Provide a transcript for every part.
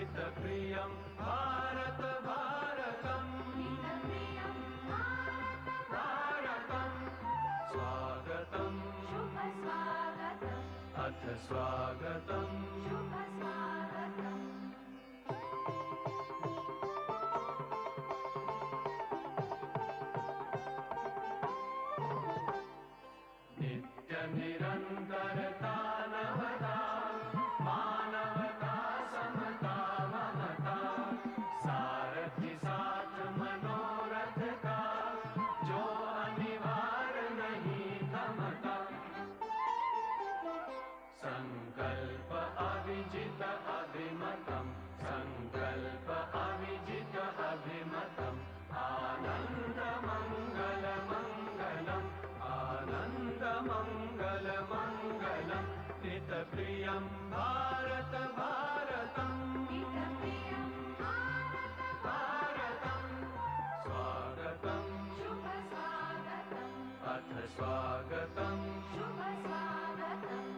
हितप्रियं भारत भारतम् भारतं स्वागतं शुभ स्वागतम् अथ स्वागतं शुभ स्वागतम् नित्यनिरन्तरता नवता मानवता समता ममता सारथि साथ मनोरथ का जो अनिवार्य नहीं थमता संकल्प अविजित अभिमतम् संकल्प अविजित अभिमतम् आनंद मंगल मंगलम् आनंद मंगल मंगलम् हितप्रियं भारत भारतम् हितप्रियं भारत भारतं स्वागतं शुभ स्वागतम् अथ स्वागतं शुभ स्वागतम्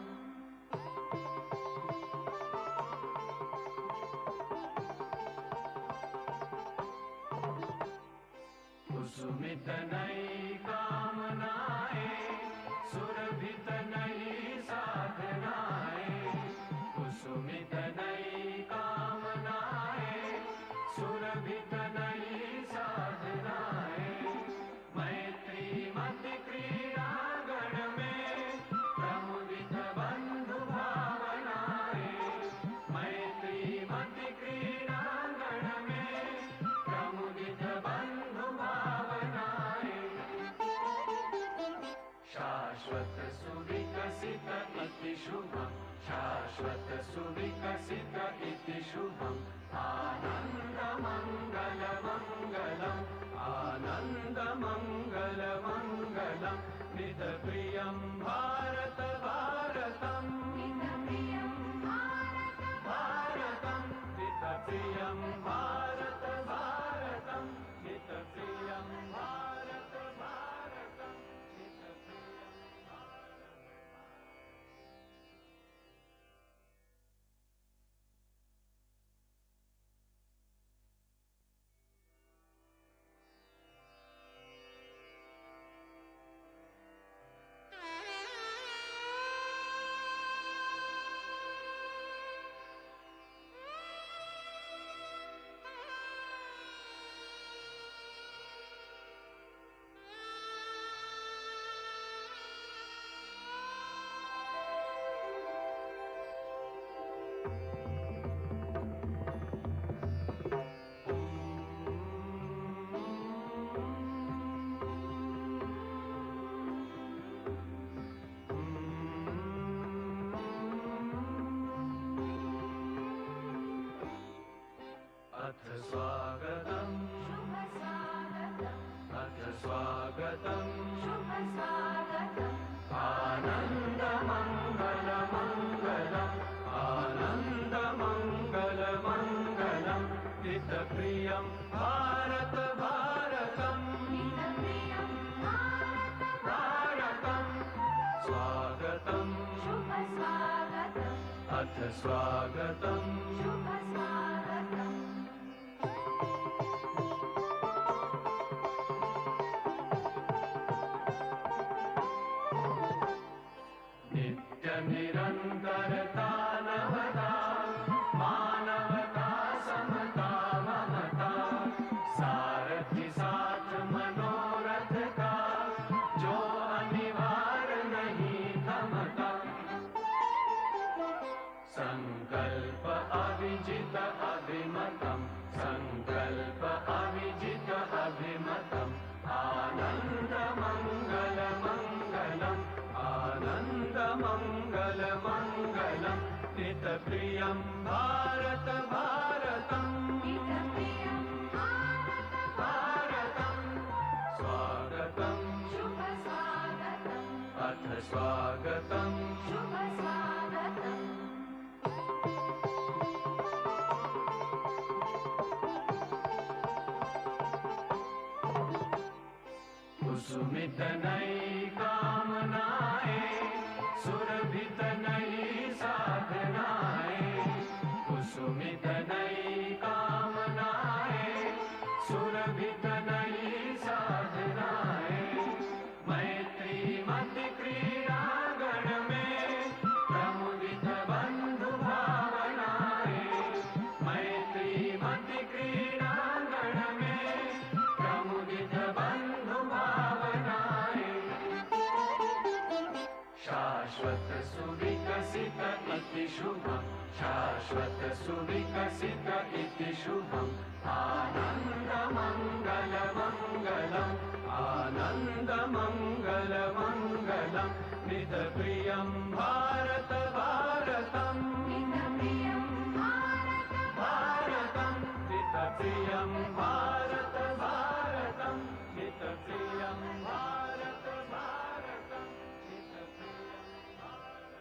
कुसुमित नई कामनाएं सुरभित नई साधनाएं कुसुमित नई कामनाएं सुरभित नई साधनाएं मैत्री मति क्रीड़ांगण में प्रमुदित बंधु भावनाएं मैत्री मति क्रीड़ांगण में प्रमुदित बंधु भावनाएं शाश्वत सुविकसित इति शुभम् शाश्वत सुविकसित इति शुभम् आनंद मंगल मंगलम् आनंद मंगल मंगलम् हितप्रियं भारत भारतम् हितप्रियं भारत भारतं हितप्रियं भारत भारतं हितप्रियं भारत भारतं हितप्रियं अथ स्वागतं शुभ स्वागतम् अथ स्वागतं शुभ स्वागतम् आनंद मंगल मंगलम् आनंद मंगल मंगलम् हितप्रियं भारत भारतम् हितप्रियं भारत भारतं स्वागतं शुभ स्वागतम् अथ स्वागतं शुभ स्वागतम् नित्यनिरन्तरता नवता मानवता समता ममता सारथि साथ मनोरथ का जो अनिवार्य नहीं थमता संकल्प अविजित अभिमतम् संकल्प अविजित अभिमतम् आनंद मंगल मंगलम् आनंद मंगल मंगलम् हितप्रियं भारत भारतम् हितप्रियं भारत भारतं स्वागतं शुभ स्वागतम् अथ स्वागतं शुभ स्वागतम् कुसुमित नई कामनाएं सुरभित नई साधनाएं कुसुमित नई हितप्रियं भारत भारतं हितप्रियं भारत भारतं हितप्रियं भारत।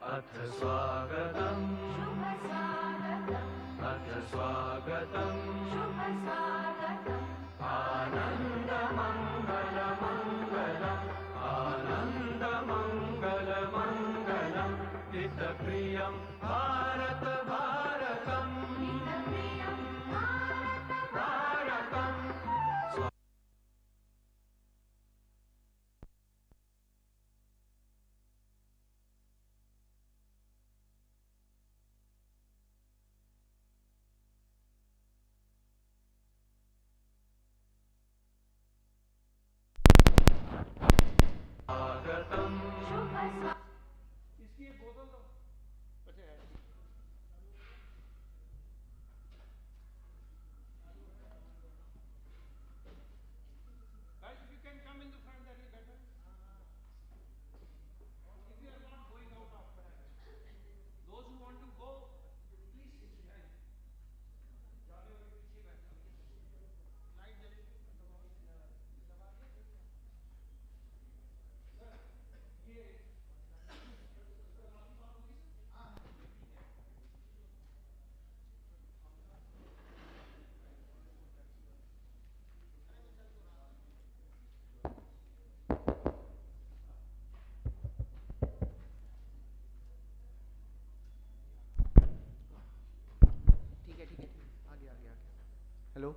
अथ स्वागतं शुभ स्वागतम् अथ स्वागतं शुभ स्वागतम् आनन्दमङ्गलमङ्गलम् आनन्दमङ्गलमङ्गलं हितप्रियं भारत भारतं हितप्रियं भारत भारतं। स्वागतं शुभ स्वागतम् इसकी एक बोतल दो। अच्छा है। Guys, if you can come in the front, that will be better. If you are not going out after that, those who want to go, please sit behind. जाने वाले पीछे बैठो। लाइट जलेगी। ये ठीक है ठीक है आगे आगे आगे। हेलो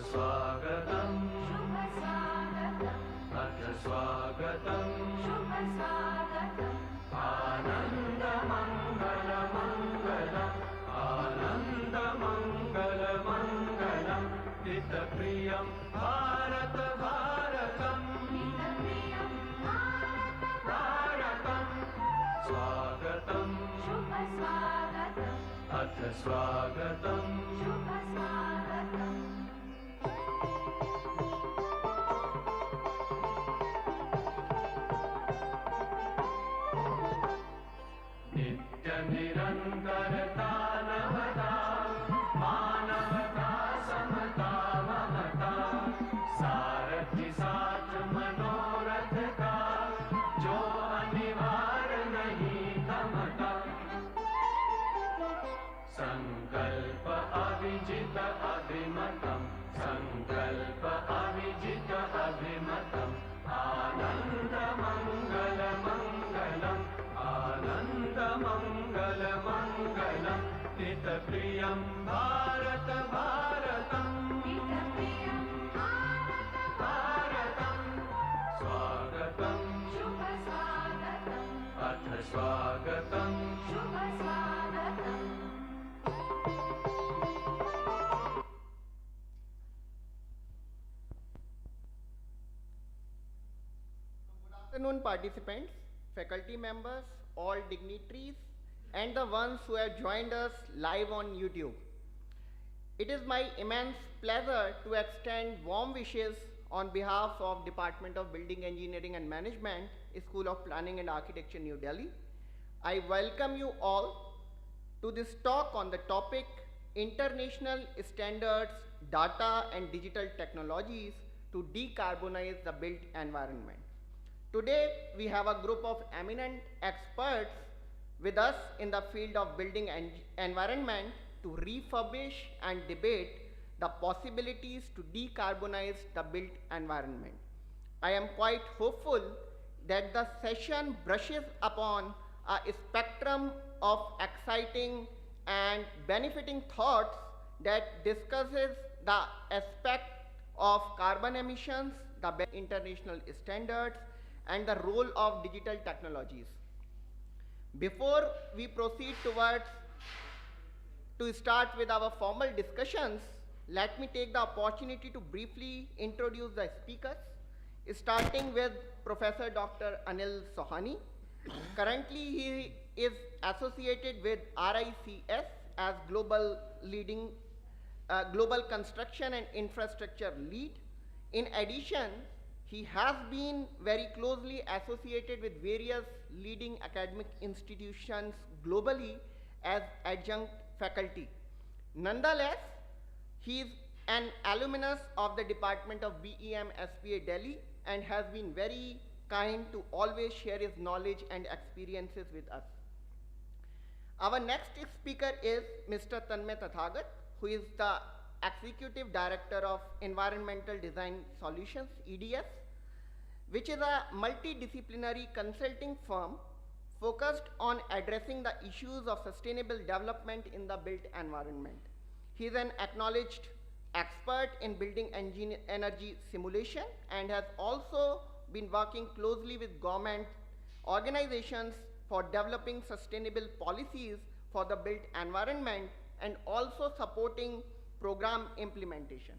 स्वागतं शुभ स्वागतम् अथ स्वागतं शुभ स्वागतम् आनन्दमङ्गलमङ्गलम् आनन्दमङ्गलमङ्गलं हितप्रियं भारत भारतं हितप्रियं भारत भारतं स्वागतं शुभ स्वागतम् अथ स्वागतम् शुभ स्वागतम् नित्यनिरन्तरता नवता मानवता समता ममता सारथि साथ मनोरथ का जो अनिवार्य नहीं थमता संकल्प अविजित अभिमतम् संकल्प अविजित अभिमतम् आनंद मंगल मंगलम् आनंद मंगल मंगलम् हित प्रियं भारत भारतम् हितप्रियं भारत भारतम् स्वागतम् शुभ स्वागतम् अथ स्वागतम् शुभ स्वागतम् Good afternoon, participants, faculty members, all dignitaries, and the ones who have joined us live on YouTube. It is my immense pleasure to extend warm wishes on behalf of Department of Building Engineering and Management, School of Planning and Architecture, New Delhi. I welcome you all to this talk on the topic International Standards, Data and Digital Technologies to Decarbonize the Built Environment. Today, we have a group of eminent experts with us in the field of building and environment to refurbish and debate the possibilities to decarbonize the built environment. I am quite hopeful that the session brushes upon a spectrum of exciting and benefiting thoughts that discusses the aspect of carbon emissions, the international standards, and the role of digital technologies. Before we proceed to start with our formal discussions, let me take the opportunity to briefly introduce the speakers, starting with Professor Dr. Anil Sohani. Currently, he is associated with RICS as Global Construction and Infrastructure Lead. In addition, he has been very closely associated with various leading academic institutions globally as adjunct faculty. Nonetheless, he is an alumnus of the Department of BEM SPA Delhi and has been very kind to always share his knowledge and experiences with us. Our next speaker is Mr. Tanmay Tathagat, who is the Executive Director of Environmental Design Solutions, EDS, which is a multidisciplinary consulting firm focused on addressing the issues of sustainable development in the built environment. He is an acknowledged expert in building energy simulation and has also been working closely with government organizations for developing sustainable policies for the built environment and also supporting program implementation.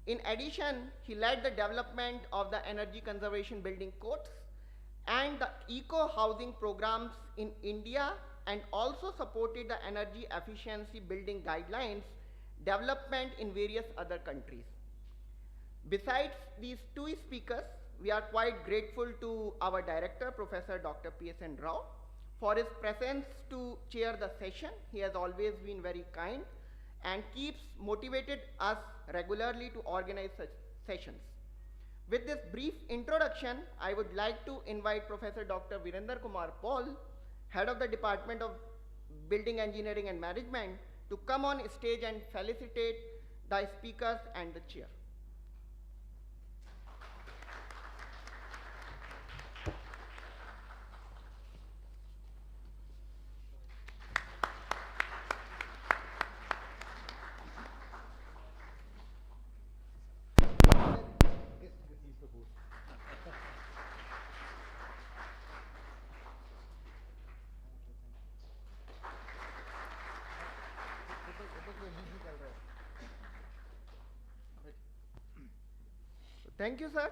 In addition, he led the development of the energy conservation building codes and the eco-housing programs in India and also supported the energy efficiency building guidelines development in various other countries. Besides these two speakers, we are quite grateful to our director, Professor Dr. P.S.N. Rao, for his presence to chair the session. He has always been very kind and keeps motivated us regularly to organize such sessions. With this brief introduction, I would like to invite Professor Dr. Virender Kumar Paul, Head of the Department of Building Engineering and Management, to come on stage and felicitate the speakers and the chair. Thank you, sir.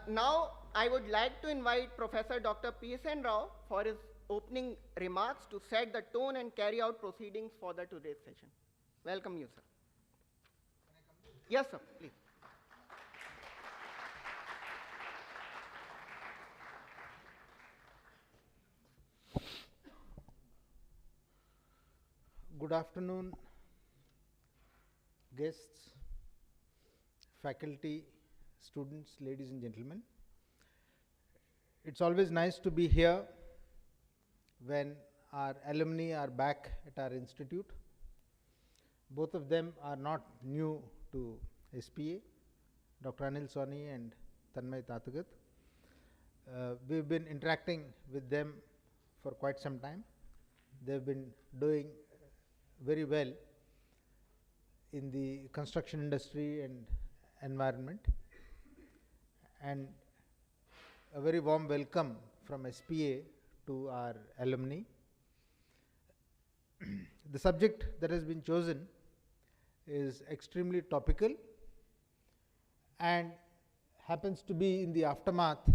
Now, I would like to invite Professor Dr. P.S.N. Rao for his opening remarks to set the tone and carry out proceedings for the today's session. Welcome you, sir. Yes, sir, please. Good afternoon, guests, faculty, students, ladies and gentlemen. It's always nice to be here when our alumni are back at our institute. Both of them are not new to SPA, Dr. Anil Soni and Tanmay Tatagat. We've been interacting with them for quite some time. They've been doing very well in the construction industry and environment, and a very warm welcome from SPA to our alumni. The subject that has been chosen is extremely topical and happens to be in the aftermath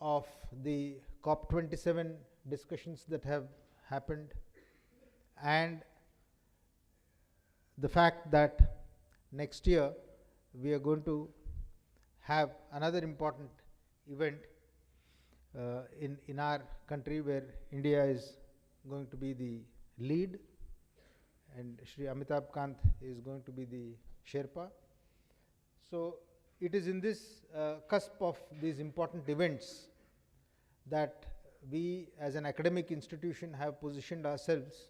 of the COP27 discussions that have happened, and the fact that next year we are going to have another important event in our country, where India is going to be the lead and Shri Amitabh Kant is going to be the Sherpa. So it is in this cusp of these important events that we as an academic institution have positioned ourselves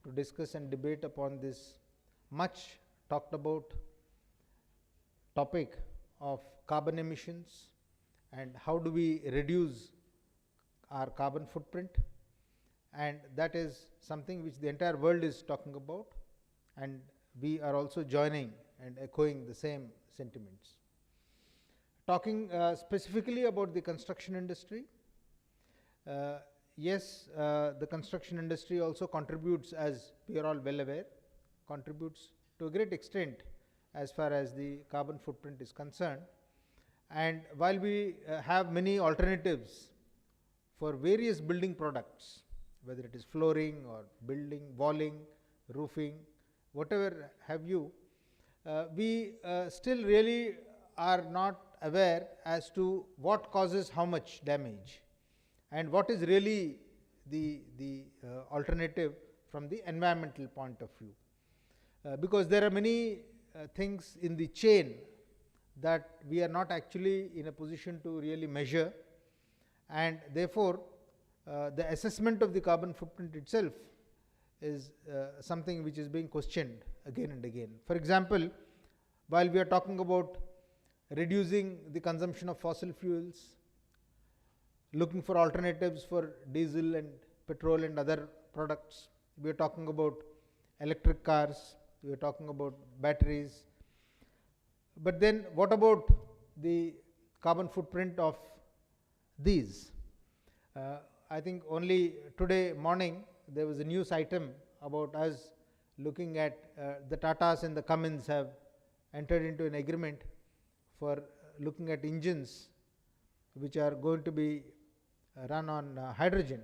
to discuss and debate upon this much talked about topic of carbon emissions and how do we reduce our carbon footprint, and that is something which the entire world is talking about, and we are also joining and echoing the same sentiments. Talking specifically about the construction industry, yes, the construction industry also contributes, as we are all well aware, contributes to a great extent as far as the carbon footprint is concerned. And while we have many alternatives for various building products, whether it is flooring or building, walling, roofing, whatever have you, we still really are not aware as to what causes how much damage and what is really the alternative from the environmental point of view. Because there are many things in the chain that we are not actually in a position to really measure, and therefore the assessment of the carbon footprint itself is something which is being questioned again and again. For example, while we are talking about reducing the consumption of fossil fuels, looking for alternatives for diesel and petrol and other products, we are talking about electric cars, we are talking about batteries. But then what about the carbon footprint of these? I think only today morning there was a news item about us looking at the Tatas and the Cummins have entered into an agreement for looking at engines which are going to be run on hydrogen.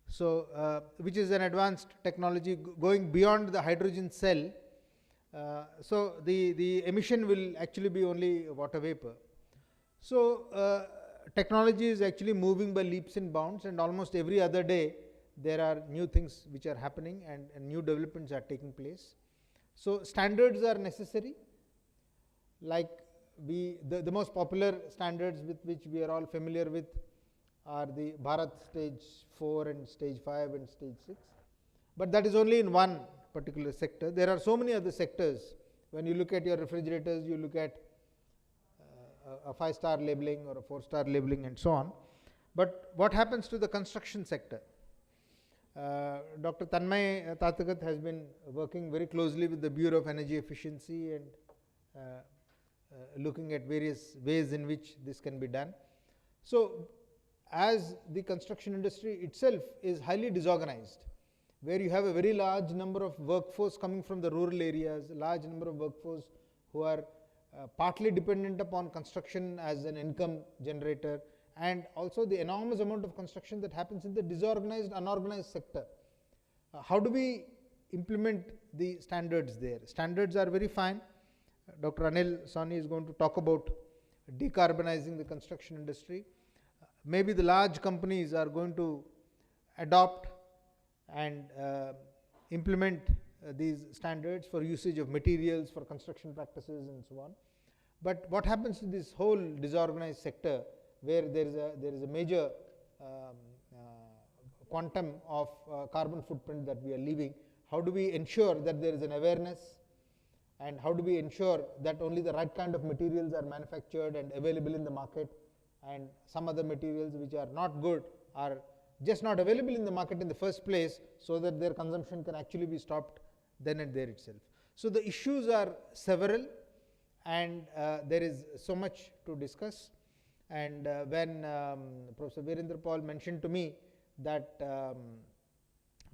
So which is an advanced technology going beyond the hydrogen cell. So the emission will actually be only water vapor. So technology is actually moving by leaps and bounds, and almost every other day there are new things which are happening and new developments are taking place. So standards are necessary, like the most popular standards with which we are all familiar with are the Bharat stage 4 and stage 5 and stage 6, but that is only in one particular sector. There are so many other sectors. When you look at your refrigerators, you look at a 5-star labeling or a 4-star labeling and so on. But what happens to the construction sector? Dr. Tanmay Tatagat has been working very closely with the Bureau of Energy Efficiency and looking at various ways in which this can be done. So as the construction industry itself is highly disorganized, where you have a very large number of workforce coming from the rural areas, a large number of workforce who are partly dependent upon construction as an income generator, and also the enormous amount of construction that happens in the disorganized, unorganized sector. How do we implement the standards there? Standards are very fine. Dr. Anil Sawhney is going to talk about decarbonizing the construction industry. Maybe the large companies are going to adopt and implement these standards for usage of materials, for construction practices and so on. But what happens to this whole disorganized sector where there is a major quantum of carbon footprint that we are leaving? How do we ensure that there is an awareness, and how do we ensure that only the right kind of materials are manufactured and available in the market, and some other materials which are not good are just not available in the market in the first place, so that their consumption can actually be stopped then and there itself. So the issues are several, and there is so much to discuss. And when Professor Virendra Paul mentioned to me that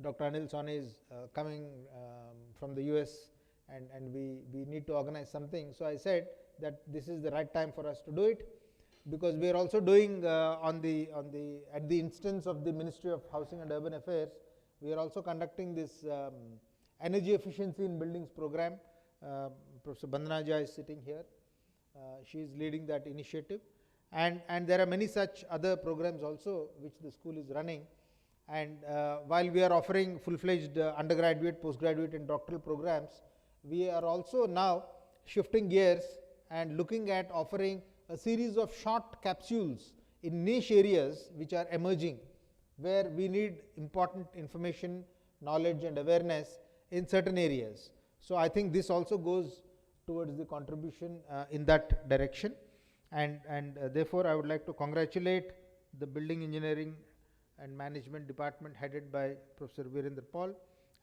Dr. Anil Sawhney is coming from the US, and we need to organize something, so I said that this is the right time for us to do it, because we are also doing at the instance of the Ministry of Housing and Urban Affairs, we are also conducting this energy efficiency in buildings program. Professor Bandhanaja is sitting here. She is leading that initiative, and there are many such other programs also which the school is running. And while we are offering full-fledged undergraduate, postgraduate and doctoral programs, we are also now shifting gears and looking at offering a series of short capsules in niche areas which are emerging, where we need important information, knowledge and awareness in certain areas. So I think this also goes towards the contribution in that direction, and therefore I would like to congratulate the Building Engineering and Management Department headed by Professor Virendra Paul,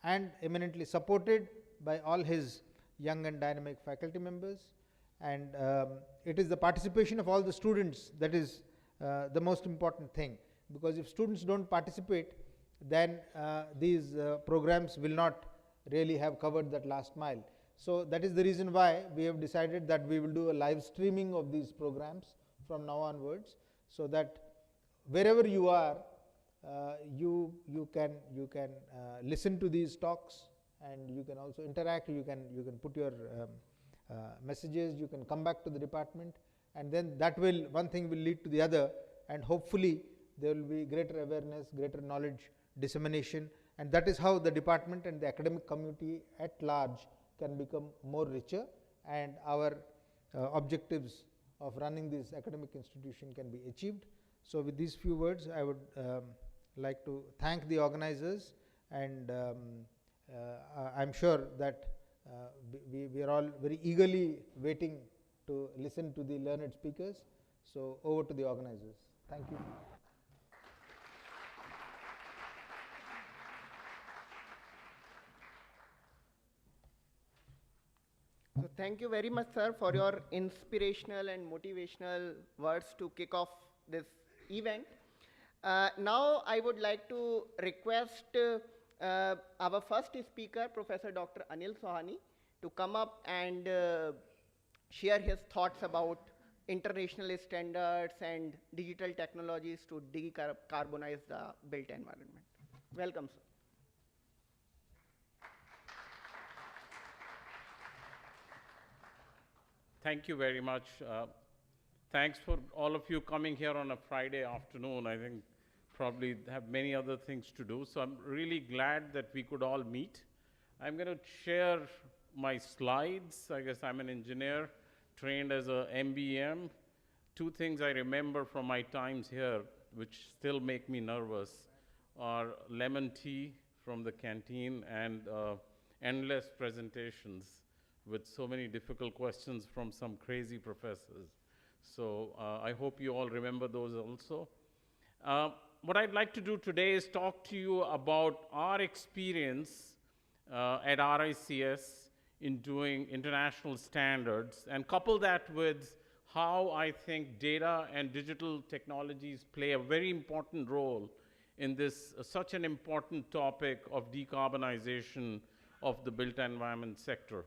and eminently supported by all his young and dynamic faculty members. And it is the participation of all the students that is the most important thing, because if students don't participate, then these programs will not really have covered that last mile. So that is the reason why we have decided that we will do a live streaming of these programs from now onwards, so that wherever you are, you can listen to these talks, and you can also interact. You can put your messages, you can come back to the department, and then that will, one thing will lead to the other, and hopefully there will be greater awareness, greater knowledge dissemination, and that is how the department and the academic community at large can become more richer, and our objectives of running this academic institution can be achieved. So with these few words, I would like to thank the organizers, and I'm sure that we are all very eagerly waiting to listen to the learned speakers. So over to the organizers. Thank you. So thank you very much, sir, for your inspirational and motivational words to kick off this event. Now I would like to request our first speaker, Professor Dr. Anil Sawhney, to come up and share his thoughts about international standards and digital technologies to decarbonize the built environment. Welcome, sir. Thank you very much. Thanks for all of you coming here on a Friday afternoon. I think probably have many other things to do. So I'm really glad that we could all meet. I'm going to share my slides. I guess I'm an engineer trained as a MBM. Two things I remember from my times here, which still make me nervous, are lemon tea from the canteen and endless presentations with so many difficult questions from some crazy professors. So I hope you all remember those also. What I'd like to do today is talk to you about our experience at RICS in doing international standards, and couple that with how I think data and digital technologies play a very important role in this such an important topic of decarbonization of the built environment sector.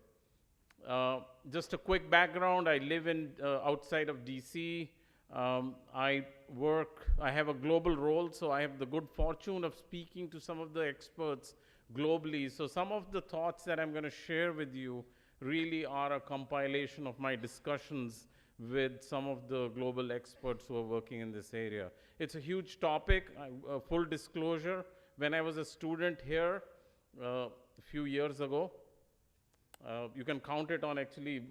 Just a quick background, I live in outside of DC. I have a global role, so I have the good fortune of speaking to some of the experts globally. So some of the thoughts that I'm going to share with you really are a compilation of my discussions with some of the global experts who are working in this area. It's a huge topic. Full disclosure, when I was a student here a few years ago, you can count it on actually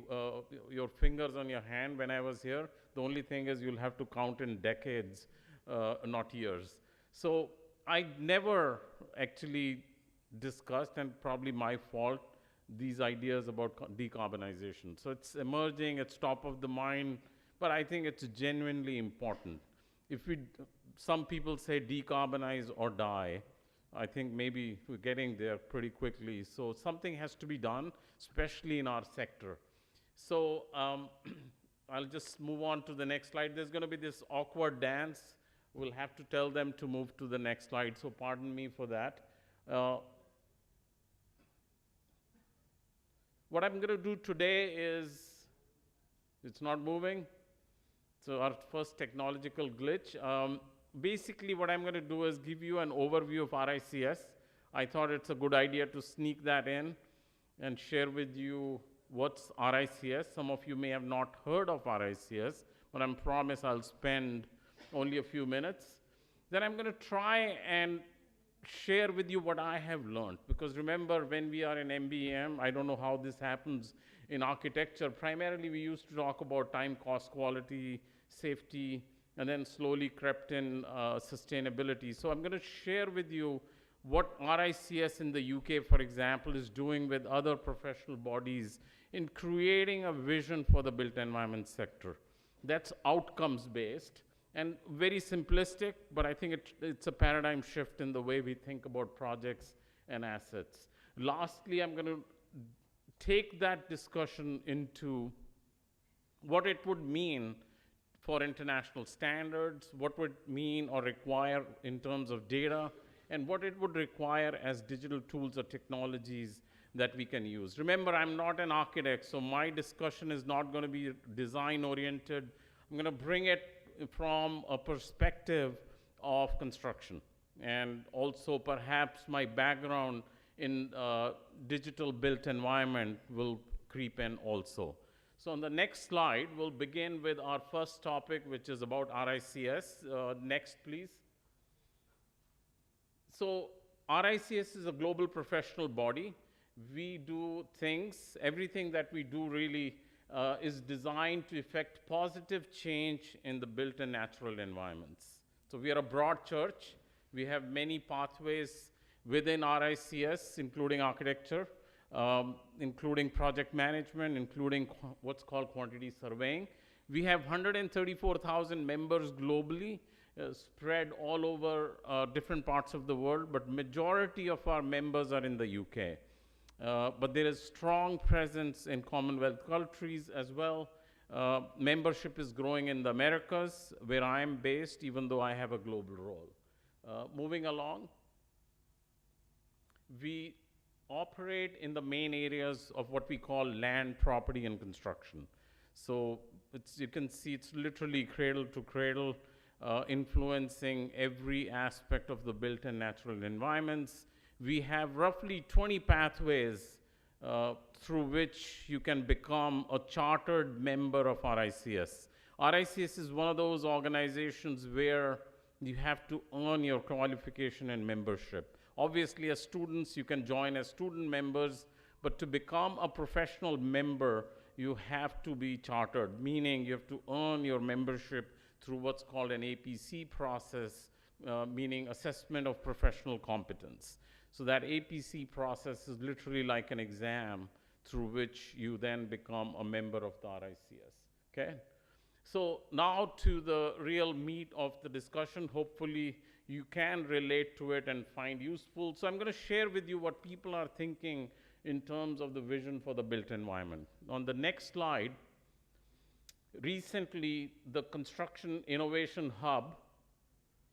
your fingers on your hand when I was here. The only thing is you'll have to count in decades, not years. So I never actually discussed, and probably my fault, these ideas about decarbonization. So it's emerging, it's top of the mind, but I think it's genuinely important. Some people say decarbonize or die. I think maybe we're getting there pretty quickly. So something has to be done, especially in our sector. So I'll just move on to the next slide. There's going to be this awkward dance. We'll have to tell them to move to the next slide, so pardon me for that. What I'm going to do today is, it's not moving. So our first technological glitch. Basically, what I'm going to do is give you an overview of RICS. I thought it's a good idea to sneak that in and share with you what's RICS. Some of you may have not heard of RICS, but I promise I'll spend only a few minutes. Then I'm going to try and share with you what I have learned. Because remember, when we are in MBM, I don't know how this happens in architecture. Primarily, we used to talk about time, cost, quality, safety, and then slowly crept in sustainability. So I'm going to share with you what RICS in the UK, for example, is doing with other professional bodies in creating a vision for the built environment sector. That's outcomes-based and very simplistic, but I think it's a paradigm shift in the way we think about projects and assets. Lastly, I'm going to take that discussion into what it would mean for international standards, what would mean or require in terms of data, and what it would require as digital tools or technologies that we can use. Remember, I'm not an architect, so my discussion is not going to be design-oriented. I'm going to bring it from a perspective of construction, and also perhaps my background in digital built environment will creep in also. So on the next slide, we'll begin with our first topic, which is about RICS. Next, please. So RICS is a global professional body. We do things, everything that we do really is designed to effect positive change in the built and natural environments. So we are a broad church. We have many pathways within RICS, including architecture, including project management, including what's called quantity surveying. We have 134,000 members globally, spread all over different parts of the world, but majority of our members are in the UK. But there is strong presence in Commonwealth countries as well. Membership is growing in the Americas, where I am based, even though I have a global role. Moving along, we operate in the main areas of what we call land, property, and construction. So you can see it's literally cradle to cradle, influencing every aspect of the built and natural environments. We have roughly 20 pathways through which you can become a chartered member of RICS. RICS is one of those organizations where you have to earn your qualification and membership. Obviously, as students, you can join as student members, but to become a professional member, you have to be chartered, meaning you have to earn your membership through what's called an APC process, meaning Assessment of Professional Competence. So that APC process is literally like an exam through which you then become a member of the RICS, okay? So now to the real meat of the discussion. Hopefully you can relate to it and find useful. So I'm going to share with you what people are thinking in terms of the vision for the built environment. On the next slide, recently the Construction Innovation Hub,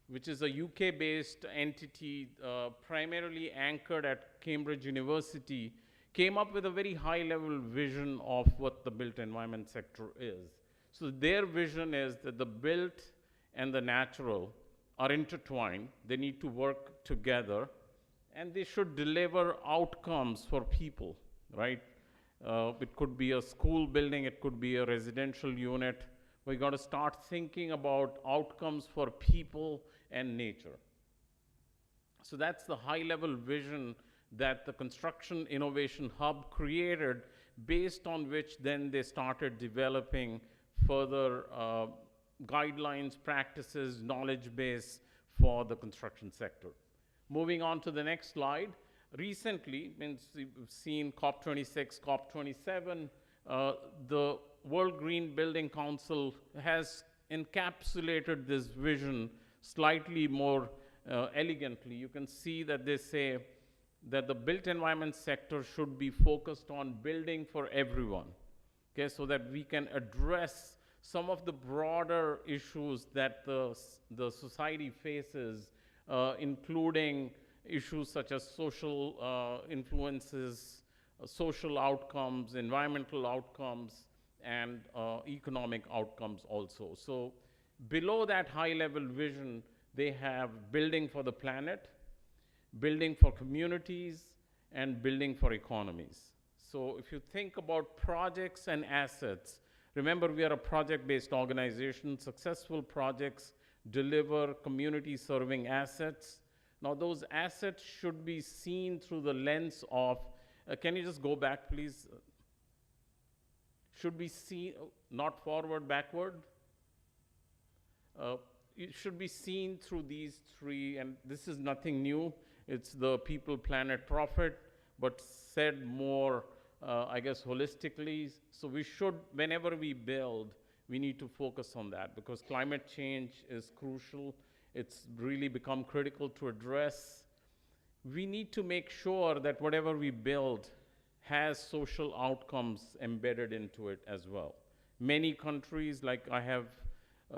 which is a UK-based entity primarily anchored at Cambridge University, came up with a very high-level vision of what the built environment sector is. So their vision is that the built and the natural are intertwined. They need to work together, and they should deliver outcomes for people, right? It could be a school building, it could be a residential unit. We got to start thinking about outcomes for people and nature. So that's the high-level vision that the Construction Innovation Hub created, based on which then they started developing further guidelines, practices, knowledge base for the construction sector. Moving on to the next slide. Recently, means we've seen COP26, COP27, the World Green Building Council has encapsulated this vision slightly more elegantly. You can see that they say that the built environment sector should be focused on building for everyone, okay, so that we can address some of the broader issues that the society faces, including issues such as social influences, social outcomes, environmental outcomes, and economic outcomes also. So below that high-level vision, they have building for the planet, building for communities, and building for economies. So if you think about projects and assets, remember we are a project-based organization. Successful projects deliver community-serving assets. Now those assets should be seen through the lens of, can you just go back please? Should be seen, not forward, backward. It should be seen through these three, and this is nothing new. It's the people, planet, profit, but said more, I guess, holistically. So we should, whenever we build, we need to focus on that, because climate change is crucial. It's really become critical to address. We need to make sure that whatever we build has social outcomes embedded into it as well. Many countries, like I have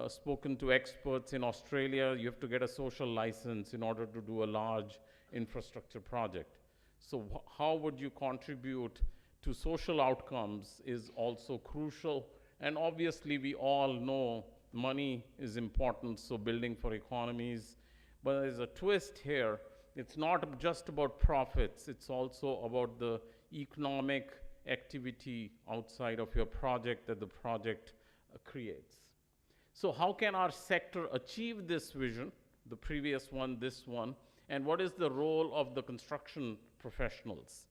spoken to experts in Australia, you have to get a social license in order to do a large infrastructure project. So how would you contribute to social outcomes is also crucial. And obviously we all know money is important, so building for economies. But there's a twist here. It's not just about profits, it's also about the economic activity outside of your project that the project creates. So how can our sector achieve this vision, the previous one, this one, and what is the role of the construction professionals?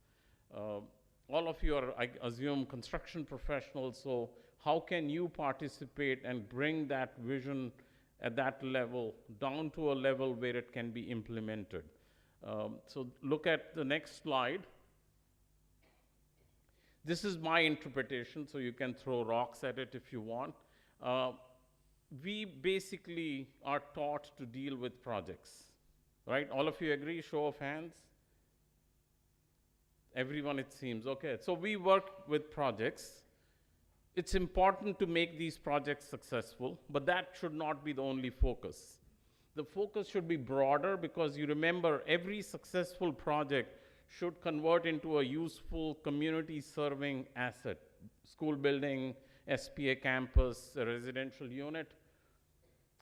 All of you are, I assume, construction professionals, so how can you participate and bring that vision at that level down to a level where it can be implemented? So look at the next slide. This is my interpretation, so you can throw rocks at it if you want. We basically are taught to deal with projects, right? All of you agree, show of hands? Everyone, it seems, okay. So we work with projects. It's important to make these projects successful, but that should not be the only focus. The focus should be broader, because you remember every successful project should convert into a useful community-serving asset. School building, SPA campus, a residential unit.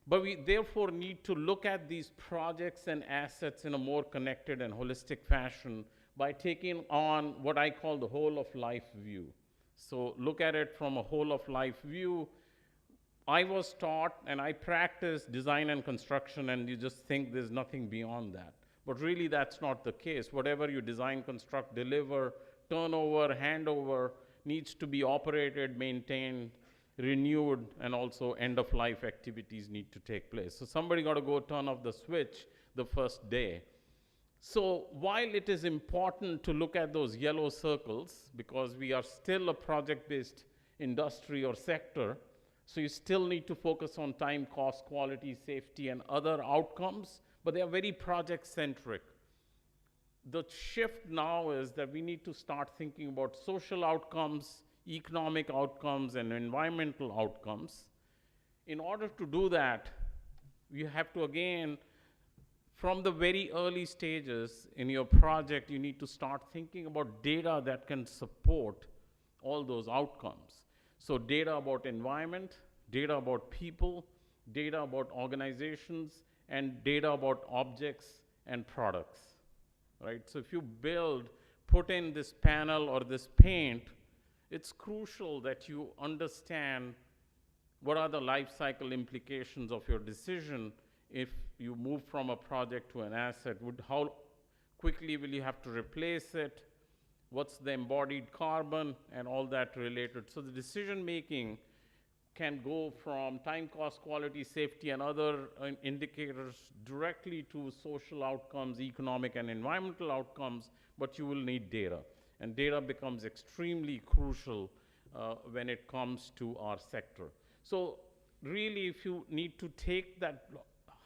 But we therefore need to look at these projects and assets in a more connected and holistic fashion by taking on what I call the whole of life view. So look at it from a whole of life view. I was taught and I practiced design and construction, and you just think there's nothing beyond that. But really that's not the case. Whatever you design, construct, deliver, turnover, handover needs to be operated, maintained, renewed, and also end-of-life activities need to take place. So somebody got to go turn off the switch the first day. So while it is important to look at those yellow circles, because we are still a project-based industry or sector, so you still need to focus on time, cost, quality, safety, and other outcomes, but they are very project-centric. The shift now is that we need to start thinking about social outcomes, economic outcomes, and environmental outcomes. In order to do that, you have to, again, from the very early stages in your project, you need to start thinking about data that can support all those outcomes. So data about environment, data about people, data about organizations, and data about objects and products, right? So if you put in this panel or this paint, it's crucial that you understand what are the life cycle implications of your decision if you move from a project to an asset. How quickly will you have to replace it? What's the embodied carbon and all that related? So the decision making can go from time, cost, quality, safety, and other indicators directly to social outcomes, economic and environmental outcomes, but you will need data. And data becomes extremely crucial when it comes to our sector. So really, if you need to take that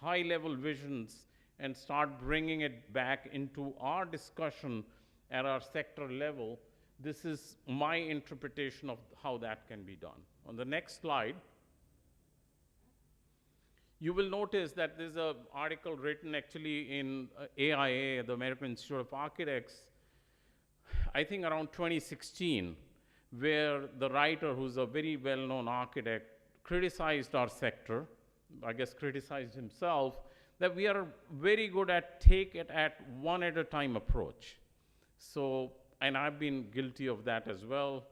high-level visions and start bringing it back into our discussion at our sector level, this is my interpretation of how that can be done. On the next slide, you will notice that there's an article written actually in AIA, the American Institute of Architects, I think around 2016, where the writer, who's a very well-known architect, criticized our sector, I guess criticized himself, that we are very good at take it at one at a time approach. So, and I've been guilty of that as well.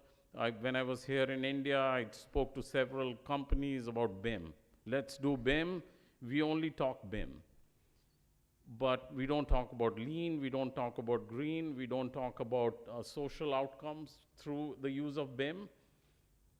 When I was here in India, I spoke to several companies about BIM. Let's do BIM. We only talk BIM. But we don't talk about lean, we don't talk about green, we don't talk about social outcomes through the use of BIM.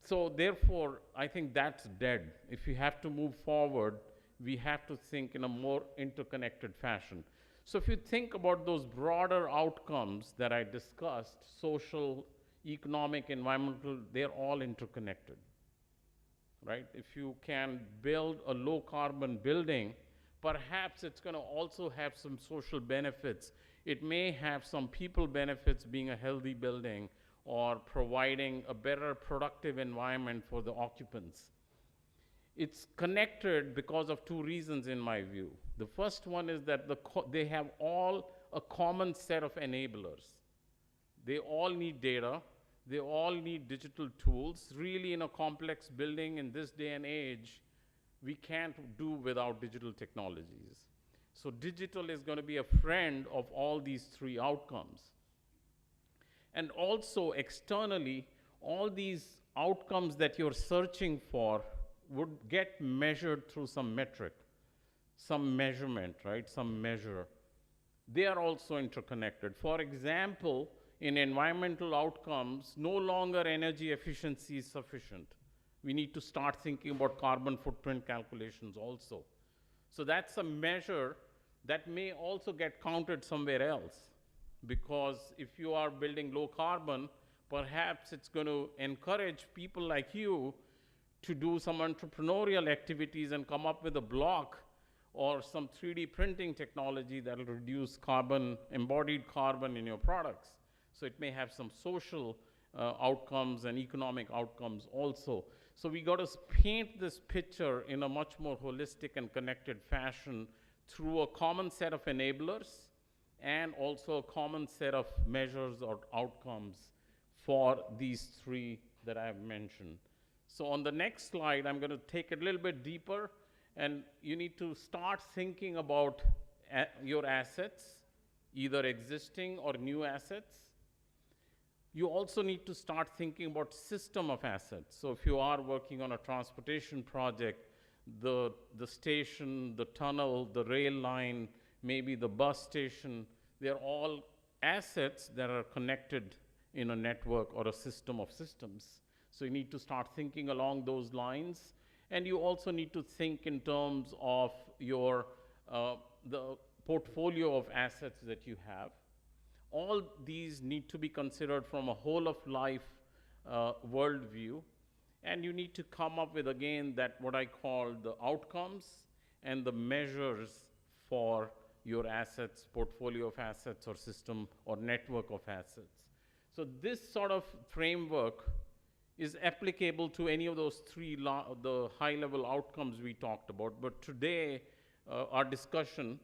So therefore, I think that's dead. If we have to move forward, we have to think in a more interconnected fashion. So if you think about those broader outcomes that I discussed, social, economic, environmental, they're all interconnected, right? If you can build a low carbon building, perhaps it's going to also have some social benefits. It may have some people benefits, being a healthy building or providing a better productive environment for the occupants. It's connected because of two reasons in my view. The first one is that they have all a common set of enablers. They all need data. They all need digital tools. Really, in a complex building in this day and age, we can't do without digital technologies. So digital is going to be a friend of all these three outcomes. And also externally, all these outcomes that you're searching for would get measured through some metric, some measurement, right? Some measure. They are also interconnected. For example, in environmental outcomes, no longer energy efficiency is sufficient. We need to start thinking about carbon footprint calculations also. So that's a measure that may also get counted somewhere else. Because if you are building low carbon, perhaps it's going to encourage people like you to do some entrepreneurial activities and come up with a block or some 3D printing technology that will reduce carbon, embodied carbon in your products. So it may have some social outcomes and economic outcomes also. So we got to paint this picture in a much more holistic and connected fashion through a common set of enablers and also a common set of measures or outcomes for these three that I have mentioned. So on the next slide, I'm going to take it a little bit deeper, and you need to start thinking about your assets, either existing or new assets. You also need to start thinking about system of assets. So if you are working on a transportation project, the station, the tunnel, the rail line, maybe the bus station, they're all assets that are connected in a network or a system of systems. So you need to start thinking along those lines. And you also need to think in terms of your, the portfolio of assets that you have. All these need to be considered from a whole of life worldview. And you need to come up with, again, that what I call the outcomes and the measures for your assets, portfolio of assets or system or network of assets. So this sort of framework is applicable to any of those three, the high-level outcomes we talked about. But today, our discussion,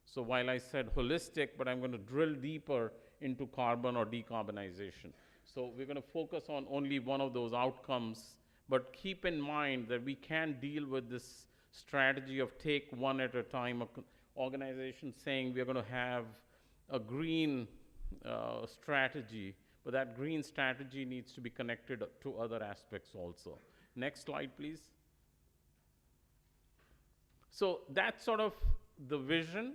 so while I said holistic, but I'm going to drill deeper into carbon or decarbonization. So we're going to focus on only one of those outcomes, But keep in mind that we can't deal with this strategy of take one at a time, an organization saying we're going to have a green strategy, but that green strategy needs to be connected to other aspects also. Next slide, please. So that's sort of the vision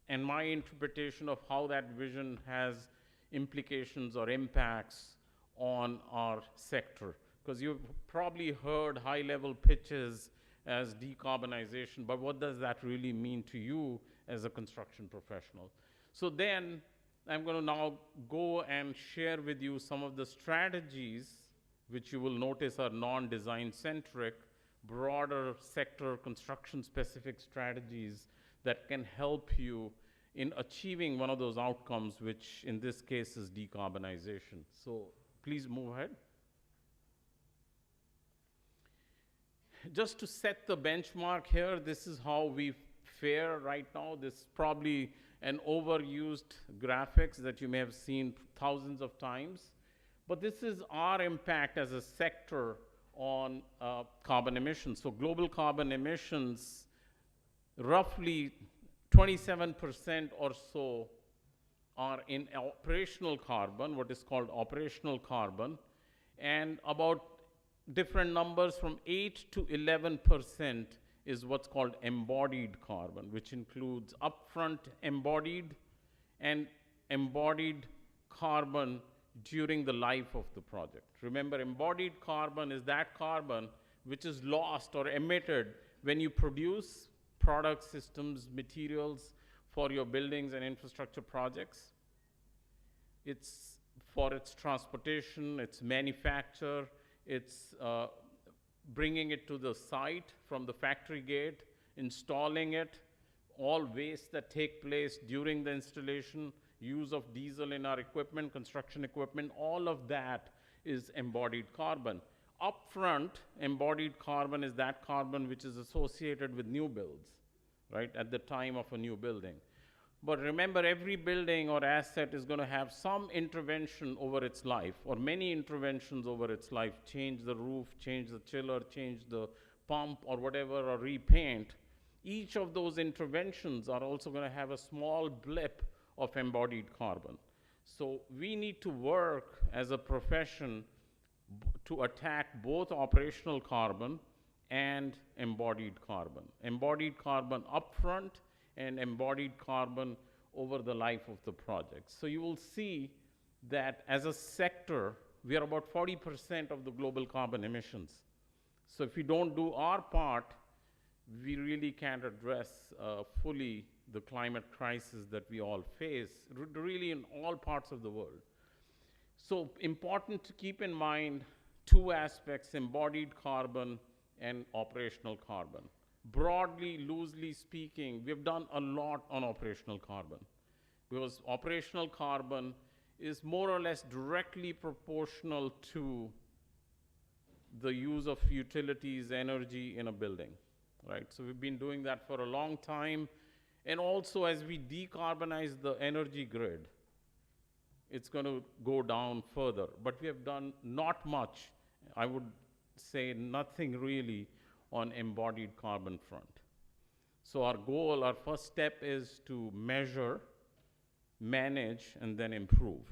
and my interpretation of how that vision has implications or impacts on our sector. Because you've probably heard high-level pitches as decarbonization, but what does that really mean to you as a construction professional? So then I'm going to now go and share with you some of the strategies which you will notice are non-design centric, broader sector construction specific strategies that can help you in achieving one of those outcomes, which in this case is decarbonization. So please move ahead. Just to set the benchmark here, this is how we fare right now. This is probably an overused graphics that you may have seen thousands of times. But this is our impact as a sector on carbon emissions. So global carbon emissions, roughly 27% or so are in operational carbon, what is called operational carbon, and about different numbers from 8 to 11% is what's called embodied carbon, which includes upfront embodied and embodied carbon during the life of the project. Remember, embodied carbon is that carbon which is lost or emitted when you produce products, systems, materials for your buildings and infrastructure projects. It's for its transportation, its manufacture, it's bringing it to the site from the factory gate, installing it, all wastes that take place during the installation, use of diesel in our equipment, construction equipment, all of that is embodied carbon. Upfront, embodied carbon is that carbon which is associated with new builds, right, at the time of a new building. But remember, every building or asset is going to have some intervention over its life, or many interventions over its life. Change the roof, change the chiller, change the pump, or whatever, or repaint. Each of those interventions are also going to have a small blip of embodied carbon. So we need to work as a profession to attack both operational carbon and embodied carbon. Embodied carbon upfront and embodied carbon over the life of the project. So you will see that as a sector, we are about 40% of the global carbon emissions. So if we don't do our part, we really can't address fully the climate crisis that we all face, really in all parts of the world. So important to keep in mind two aspects, embodied carbon and operational carbon. Broadly, loosely speaking, we've done a lot on operational carbon, because operational carbon is more or less directly proportional to the use of utilities, energy in a building, right? So we've been doing that for a long time. And also, as we decarbonize the energy grid, it's going to go down further. But we have done not much, I would say nothing really, on embodied carbon front. So our goal, our first step is to measure, manage, and then improve.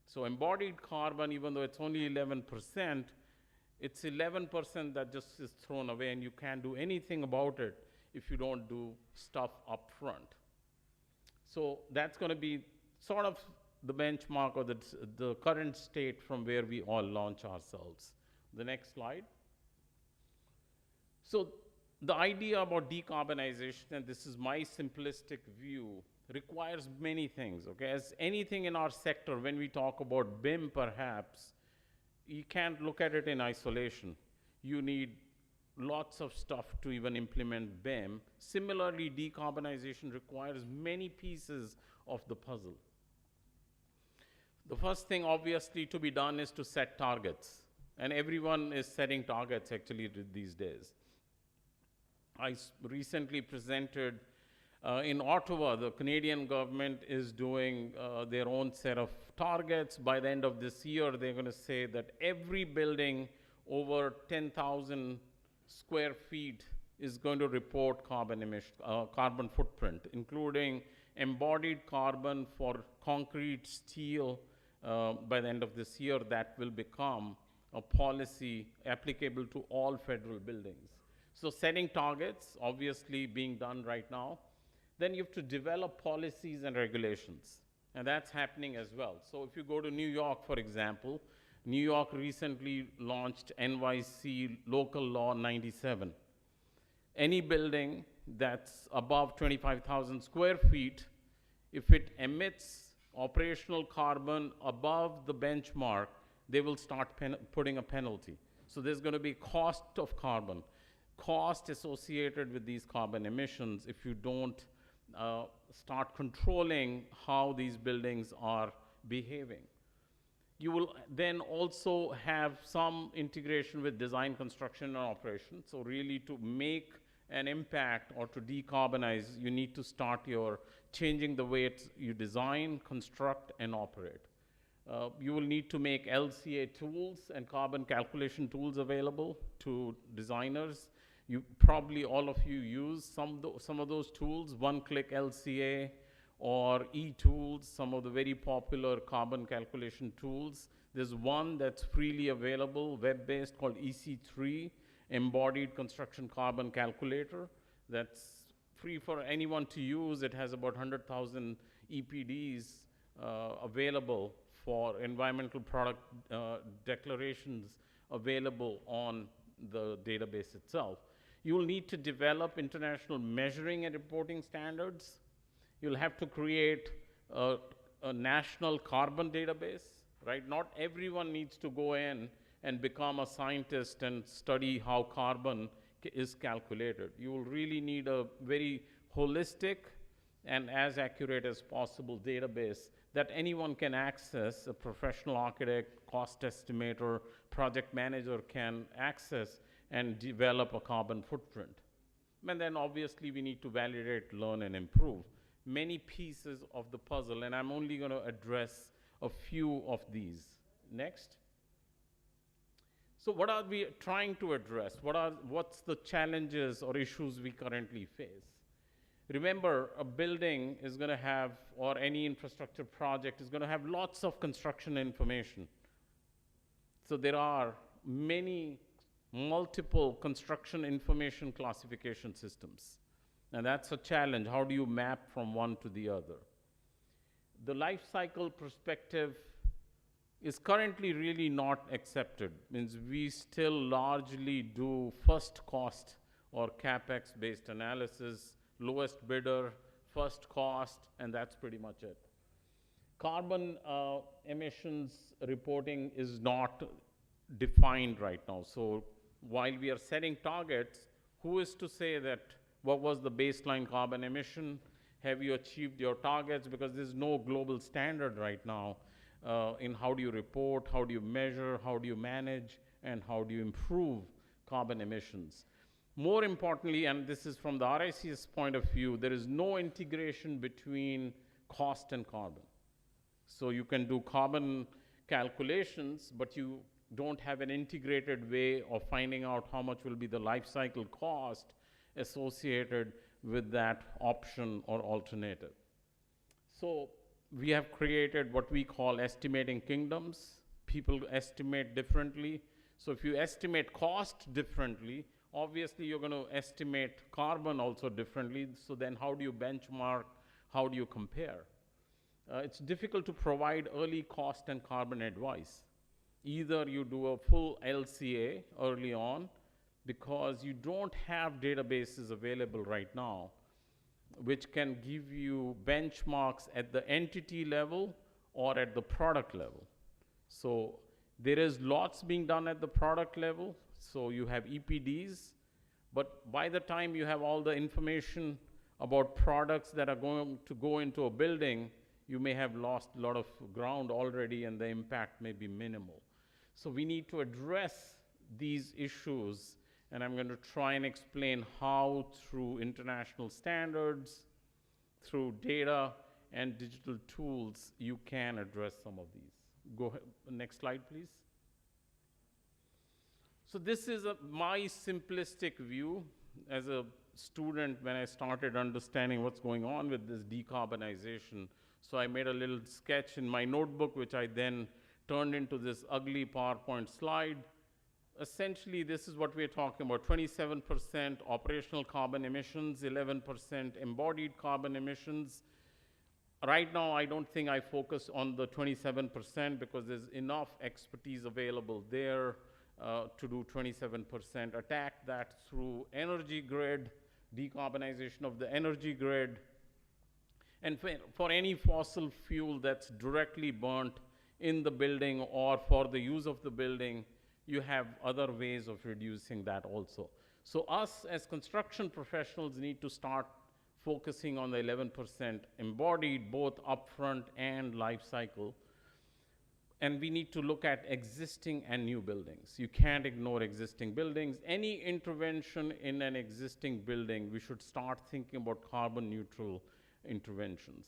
So embodied carbon, even though it's only 11%, it's 11% that just is thrown away, and you can't do anything about it if you don't do stuff up front. So that's going to be sort of the benchmark or the current state from where we all launch ourselves. The next slide. So the idea about decarbonization, and this is my simplistic view, requires many things, okay? As anything in our sector, when we talk about BIM perhaps, you can't look at it in isolation. You need lots of stuff to even implement BIM. Similarly, decarbonization requires many pieces of the puzzle. The first thing obviously to be done is to set targets. And everyone is setting targets actually these days. I recently presented in Ottawa, the Canadian government is doing their own set of targets. By the end of this year, they're going to say that every building over 10,000 square feet is going to report carbon footprint, including embodied carbon for concrete, steel. By the end of this year, that will become a policy applicable to all federal buildings. So setting targets, obviously being done right now. Then you have to develop policies and regulations, and that's happening as well. So if you go to New York, for example, New York recently launched NYC Local Law 97. Any building that's above 25,000 square feet, if it emits operational carbon above the benchmark, they will start putting a penalty. So there's going to be cost of carbon, cost associated with these carbon emissions if you don't start controlling how these buildings are behaving. You will then also have some integration with design, construction, and operation. So really to make an impact or to decarbonize, you need to start changing the way you design, construct, and operate. You will need to make LCA tools and carbon calculation tools available to designers. Probably all of you use some of those tools, one-click LCA or e-tools, some of the very popular carbon calculation tools. There's one that's freely available, web-based, called EC3, Embodied Construction Carbon Calculator. That's free for anyone to use. It has about 100,000 EPDs available for environmental product declarations available on the database itself. You will need to develop international measuring and reporting standards. You'll have to create a national carbon database, right? Not everyone needs to go in and become a scientist and study how carbon is calculated. You will really need a very holistic and as accurate as possible database that anyone can access. A professional architect, cost estimator, project manager can access and develop a carbon footprint. And then obviously we need to validate, learn, and improve. Many pieces of the puzzle, and I'm only going to address a few of these. Next. So what are we trying to address? What's the challenges or issues we currently face? Remember, a building is going to have, or any infrastructure project is going to have lots of construction information. So there are multiple construction information classification systems. And that's a challenge. How do you map from one to the other? The life cycle perspective is currently really not accepted. Means we still largely do first cost or CapEx-based analysis, lowest bidder, first cost, and that's pretty much it. Carbon emissions reporting is not defined right now. So while we are setting targets, who is to say that what was the baseline carbon emission? Have you achieved your targets? Because there's no global standard right now in how do you report, how do you measure, how do you manage, and how do you improve carbon emissions. More importantly, and this is from the RICS point of view, there is no integration between cost and carbon. So you can do carbon calculations, but you don't have an integrated way of finding out how much will be the life cycle cost associated with that option or alternative. So we have created what we call estimating kingdoms. People estimate differently. So if you estimate cost differently, obviously you're going to estimate carbon also differently. So then how do you benchmark? How do you compare? It's difficult to provide early cost and carbon advice. Either you do a full LCA early on, because you don't have databases available right now which can give you benchmarks at the entity level or at the product level. So there is lots being done at the product level. So you have EPDs, but by the time you have all the information about products that are going to go into a building, you may have lost a lot of ground already and the impact may be minimal. So we need to address these issues, and I'm going to try and explain how through international standards, through data and digital tools, you can address some of these. Go ahead, next slide, please. So this is my simplistic view as a student when I started understanding what's going on with this decarbonization. So I made a little sketch in my notebook, which I then turned into this ugly PowerPoint slide. Essentially, this is what we're talking about: 27% operational carbon emissions, 11% embodied carbon emissions. Right now, I don't think I focus on the 27% because there's enough expertise available there to do 27%. Attack that through energy grid, decarbonization of the energy grid. And for any fossil fuel that's directly burnt in the building or for the use of the building, you have other ways of reducing that also. So us as construction professionals need to start focusing on the 11% embodied, both upfront and life cycle. And we need to look at existing and new buildings. You can't ignore existing buildings. Any intervention in an existing building, we should start thinking about carbon neutral interventions.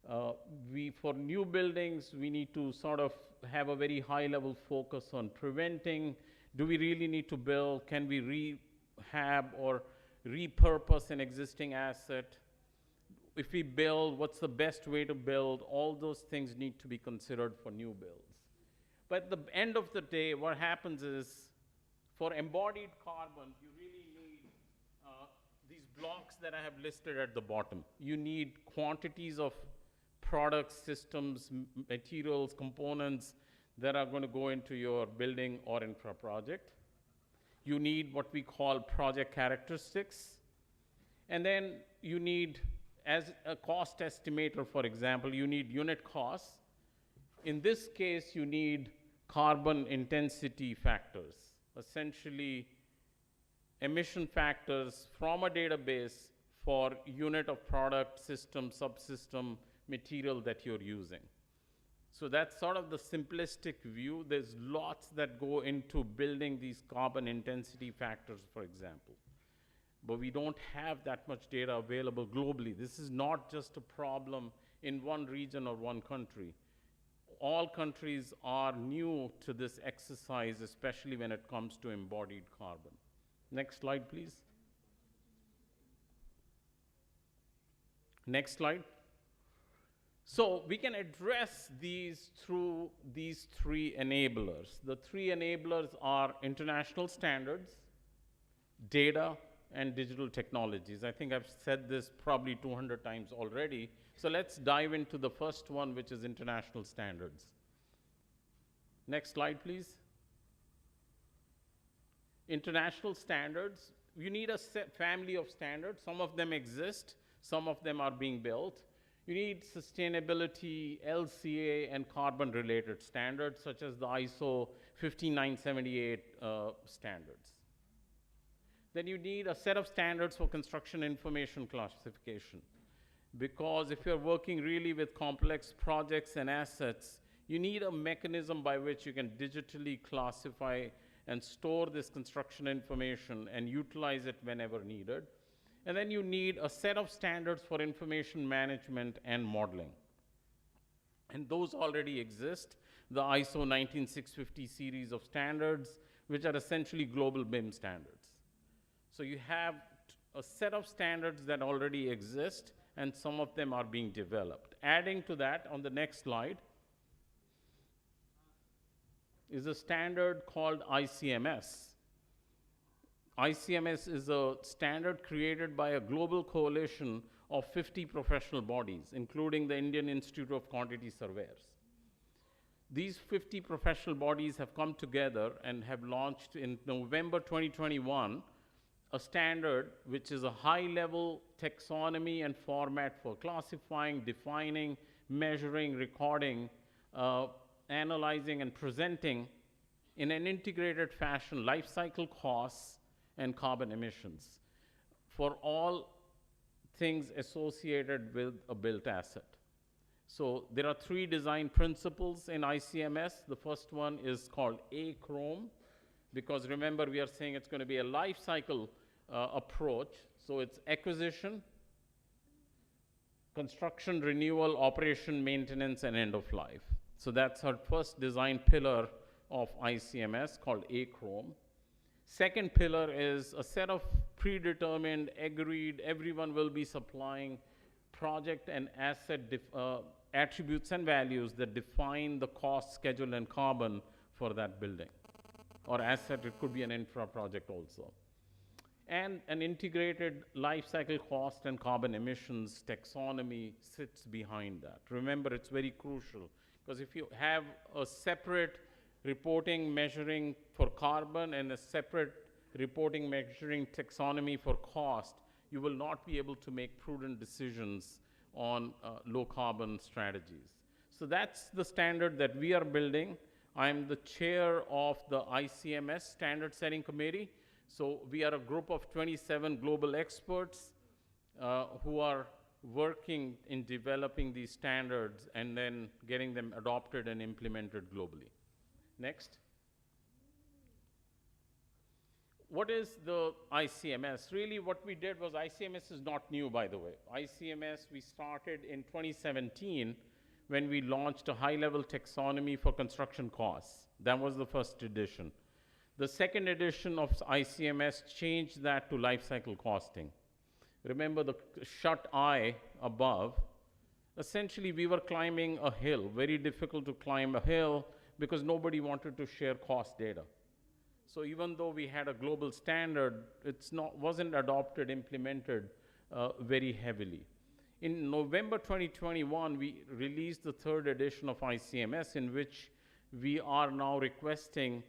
For new buildings, we need to sort of have a very high level focus on preventing. Do we really need to build? Can we rehab or repurpose an existing asset? If we build, what's the best way to build? All those things need to be considered for new builds. But at the end of the day, what happens is, for embodied carbon, you really need these blocks that I have listed at the bottom. You need quantities of products, systems, materials, components that are going to go into your building or infra project. You need what we call project characteristics. And then you need, as a cost estimator, for example, you need unit costs. In this case, you need carbon intensity factors, essentially emission factors from a database for unit of product, system, subsystem, material that you're using. So that's sort of the simplistic view. There's lots that go into building these carbon intensity factors, for example. But we don't have that much data available globally. This is not just a problem in one region or one country. All countries are new to this exercise, especially when it comes to embodied carbon. Next slide, please. Next slide. So we can address these through these three enablers. The three enablers are international standards, data, and digital technologies. I think I've said this probably 200 times already. So let's dive into the first one, which is international standards. Next slide, please. International standards. You need a family of standards. Some of them exist. Some of them are being built. You need sustainability, LCA, and carbon-related standards, such as the ISO 15978 standards. Then you need a set of standards for construction information classification. Because if you're working really with complex projects and assets, you need a mechanism by which you can digitally classify and store this construction information and utilize it whenever needed. And then you need a set of standards for information management and modeling. And those already exist, the ISO 19650 series of standards, which are essentially global BIM standards. So you have a set of standards that already exist, and some of them are being developed. Adding to that, on the next slide, is a standard called ICMS. ICMS is a standard created by a global coalition of 50 professional bodies, including the Indian Institute of Quantity Surveyors. These 50 professional bodies have come together and have launched in November 2021 a standard which is a high-level taxonomy and format for classifying, defining, measuring, recording, analyzing, and presenting in an integrated fashion life cycle costs and carbon emissions for all things associated with a built asset. So there are three design principles in ICMS. The first one is called A-Chrome, because remember we are saying it's going to be a life cycle approach. So it's acquisition, construction, renewal, operation, maintenance, and end of life. So that's our first design pillar of ICMS called A-Chrome. Second pillar is a set of predetermined, agreed, everyone will be supplying project and asset attributes and values that define the cost, schedule, and carbon for that building or asset. It could be an infra project also. And an integrated life cycle cost and carbon emissions taxonomy sits behind that. Remember, it's very crucial, because if you have a separate reporting measuring for carbon and a separate reporting measuring taxonomy for cost, you will not be able to make prudent decisions on low carbon strategies. So that's the standard that we are building. I'm the chair of the ICMS Standard Setting Committee. So we are a group of 27 global experts who are working in developing these standards and then getting them adopted and implemented globally. Next. What is the ICMS? Really, what we did was, ICMS is not new, by the way. ICMS, we started in 2017 when we launched a high-level taxonomy for construction costs. That was the first edition. The second edition of ICMS changed that to life cycle costing. Remember the shut eye above? Essentially, we were climbing a hill, very difficult to climb a hill because nobody wanted to share cost data. So even though we had a global standard, wasn't adopted, implemented very heavily. In November 2021, we released the third edition of ICMS, in which we are now requesting,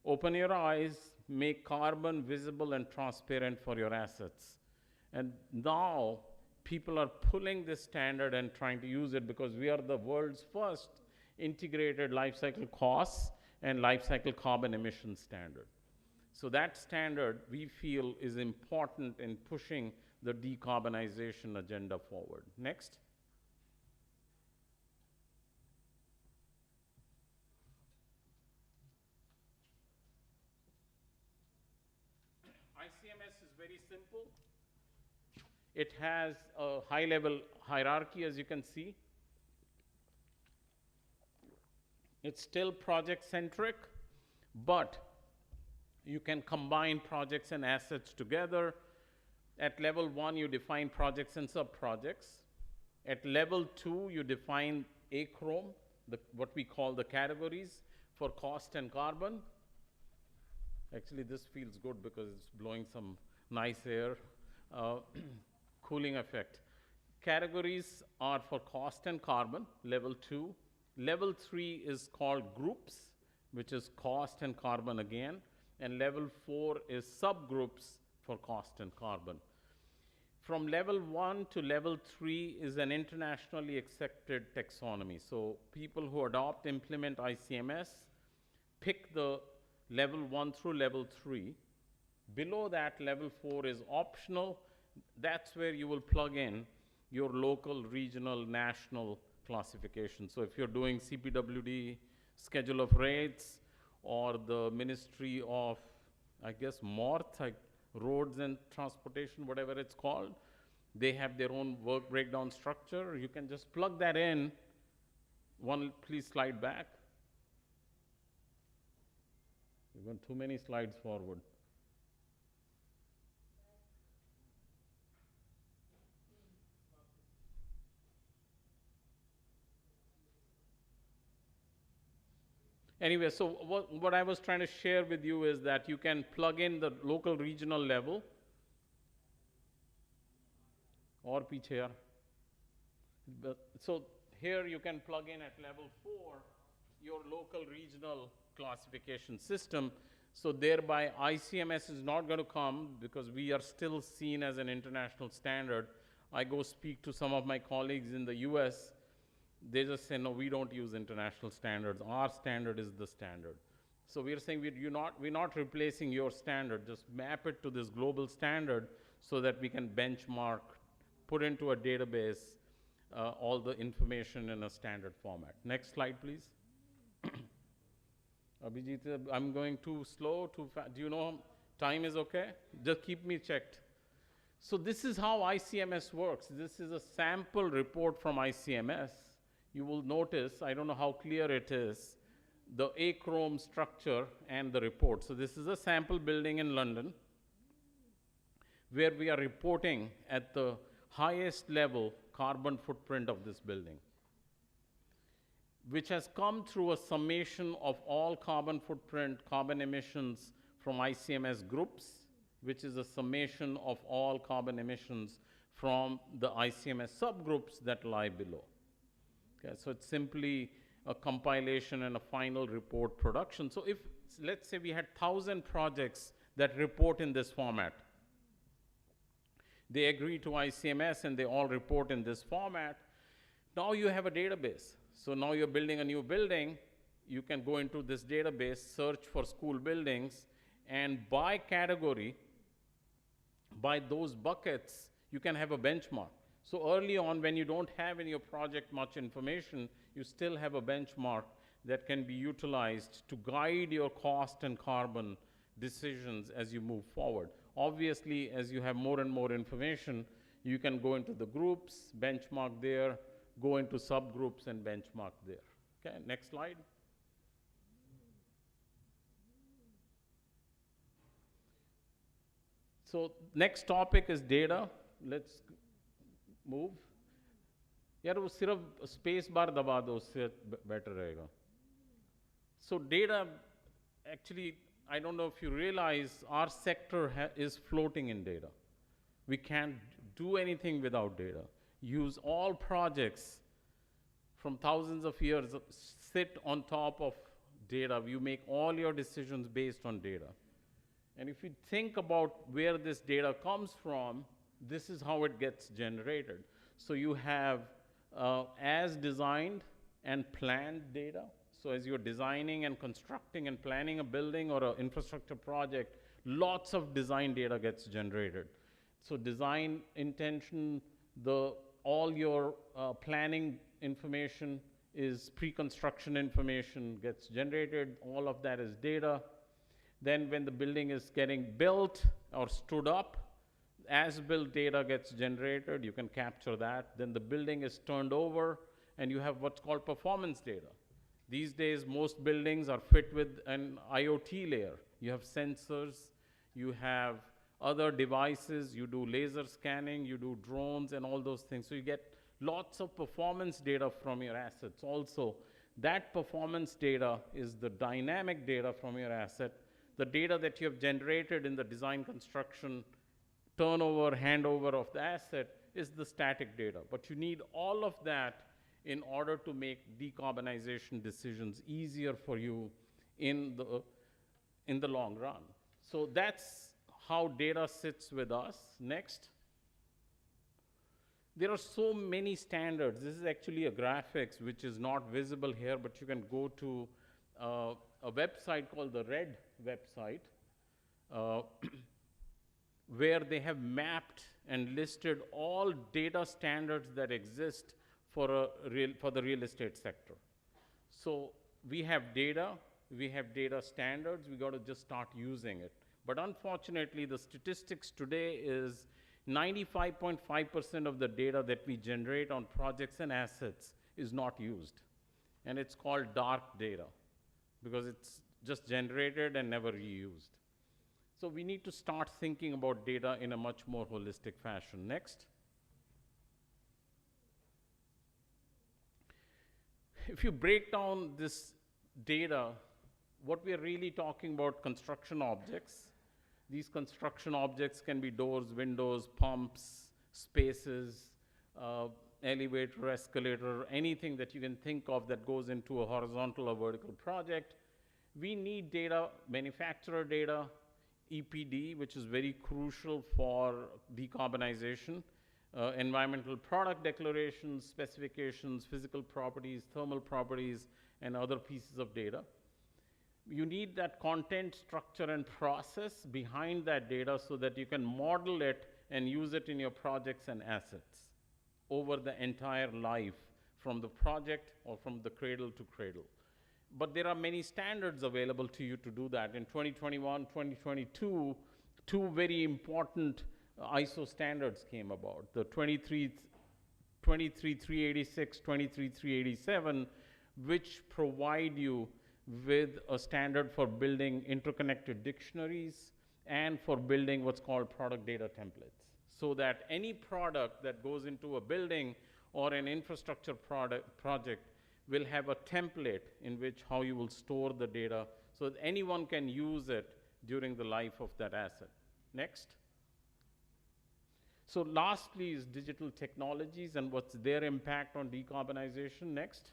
open your eyes, make carbon visible and transparent for your assets. And now people are pulling this standard and trying to use it, because we are the world's first integrated life cycle costs and life cycle carbon emission standard. So that standard, we feel, is important in pushing the decarbonization agenda forward. Next. ICMS is very simple. It has a high-level hierarchy, as you can see. It's still project-centric, but you can combine projects and assets together. At level 1, you define projects and sub-projects. At level 2, you define achrome, what we call the categories for cost and carbon. Actually, this feels good because it's blowing some nice air, cooling effect. Categories are for cost and carbon, level 2. Level 3 is called groups, which is cost and carbon again. And level 4 is subgroups for cost and carbon. From level 1 to level 3 is an internationally accepted taxonomy. So people who adopt, implement ICMS, pick the level 1 through level 3. Below that, level 4 is optional. That's where you will plug in your local, regional, national classification. So if you're doing CPWD, schedule of rates, or the Ministry of, I guess, MORTH, like roads and transportation, whatever it's called, they have their own work breakdown structure. You can just plug that in. One, please slide back. You've gone too many slides forward. Anyway, so what I was trying to share with you is that you can plug in the local, regional level, or piche yaar. So here you can plug in at level 4 your local, regional classification system. So thereby ICMS is not going to come, because we are still seen as an international standard. I go speak to some of my colleagues in the US, they just say, no, we don't use international standards. Our standard is the standard. So we're saying we're not replacing your standard, just map it to this global standard so that we can benchmark, put into a database all the information in a standard format. Next slide, please. Abhijit, I'm going too slow, too fast. Do you know time is okay? Just keep me checked. So this is how ICMS works. This is a sample report from ICMS. You will notice, I don't know how clear it is, the achrome structure and the report. So this is a sample building in London where we are reporting at the highest level carbon footprint of this building, which has come through a summation of all carbon footprint, carbon emissions from ICMS groups, which is a summation of all carbon emissions from the ICMS subgroups that lie below. Okay, so it's simply a compilation and a final report production. So if, let's say we had 1,000 projects that report in this format, they agree to ICMS and they all report in this format, now you have a database. So now you're building a new building, you can go into this database, search for school buildings, and by category, by those buckets, you can have a benchmark. So early on, when you don't have in your project much information, you still have a benchmark that can be utilized to guide your cost and carbon decisions as you move forward. Obviously, as you have more and more information, you can go into the groups, benchmark there, go into subgroups and benchmark there. Okay, next slide. So next topic is data. Let's move. यार वो सिर्फ space bar दबा दो उससे better रहेगा. So data, actually, I don't know if you realize our sector is floating in data. We can't do anything without data. Use all projects from thousands of years sit on top of data. You make all your decisions based on data. And if you think about where this data comes from, this is how it gets generated. So you have as designed and planned data. So as you're designing and constructing and planning a building or an infrastructure project, lots of design data gets generated. So design intention, all your planning information is pre-construction information gets generated. All of that is data. Then when the building is getting built or stood up, as-built data gets generated. You can capture that. Then the building is turned over, and you have what's called performance data. These days, most buildings are fit with an IoT layer. You have sensors, you have other devices, you do laser scanning, you do drones and all those things. So you get lots of performance data from your assets. Also, that performance data is the dynamic data from your asset. The data that you have generated in the design, construction, turnover, handover of the asset is the static data. But you need all of that in order to make decarbonization decisions easier for you in the long run. So that's how data sits with us. Next. There are so many standards. This is actually a graphics which is not visible here, but you can go to a website called the RED website, where they have mapped and listed all data standards that exist for the real estate sector. So we have data standards, we got to just start using it. But unfortunately, the statistics today is 95.5% of the data that we generate on projects and assets is not used. And it's called dark data, because it's just generated and never reused. So we need to start thinking about data in a much more holistic fashion. Next. If you break down this data, what we're really talking about construction objects. These construction objects can be doors, windows, pumps, spaces, elevator, escalator, anything that you can think of that goes into a horizontal or vertical project. We need data, manufacturer data, EPD, which is very crucial for decarbonization, environmental product declarations, specifications, physical properties, thermal properties, and other pieces of data. You need that content, structure, and process behind that data so that you can model it and use it in your projects and assets over the entire life, from the project or from the cradle to cradle. But there are many standards available to you to do that. In 2021, 2022, two very important ISO standards came about. The 23386, 23387, which provide you with a standard for building interconnected dictionaries and for building what's called product data templates, so that any product that goes into a building or an infrastructure project will have a template in which how you will store the data so that anyone can use it during the life of that asset. Next. So lastly is digital technologies and what's their impact on decarbonization. Next.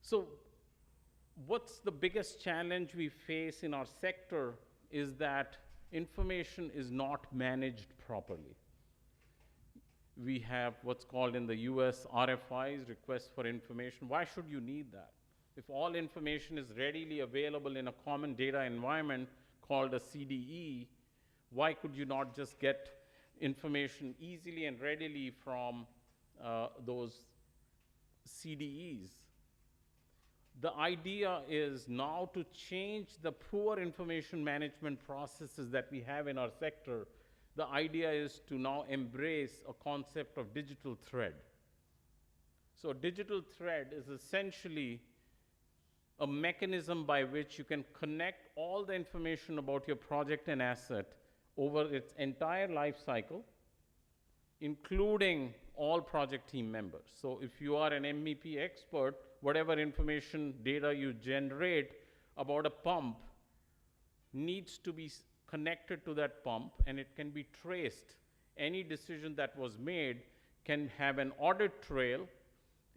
So what's the biggest challenge we face in our sector is that information is not managed properly. We have what's called in the US RFIs, requests for information. Why should you need that? If all information is readily available in a common data environment called a CDE, why could you not just get information easily and readily from those CDEs? The idea is now to change the poor information management processes that we have in our sector. The idea is to now embrace a concept of digital thread. So a digital thread is essentially a mechanism by which you can connect all the information about your project and asset over its entire life cycle, including all project team members. So if you are an MEP expert, whatever information data you generate about a pump needs to be connected to that pump, and it can be traced. Any decision that was made can have an audit trail,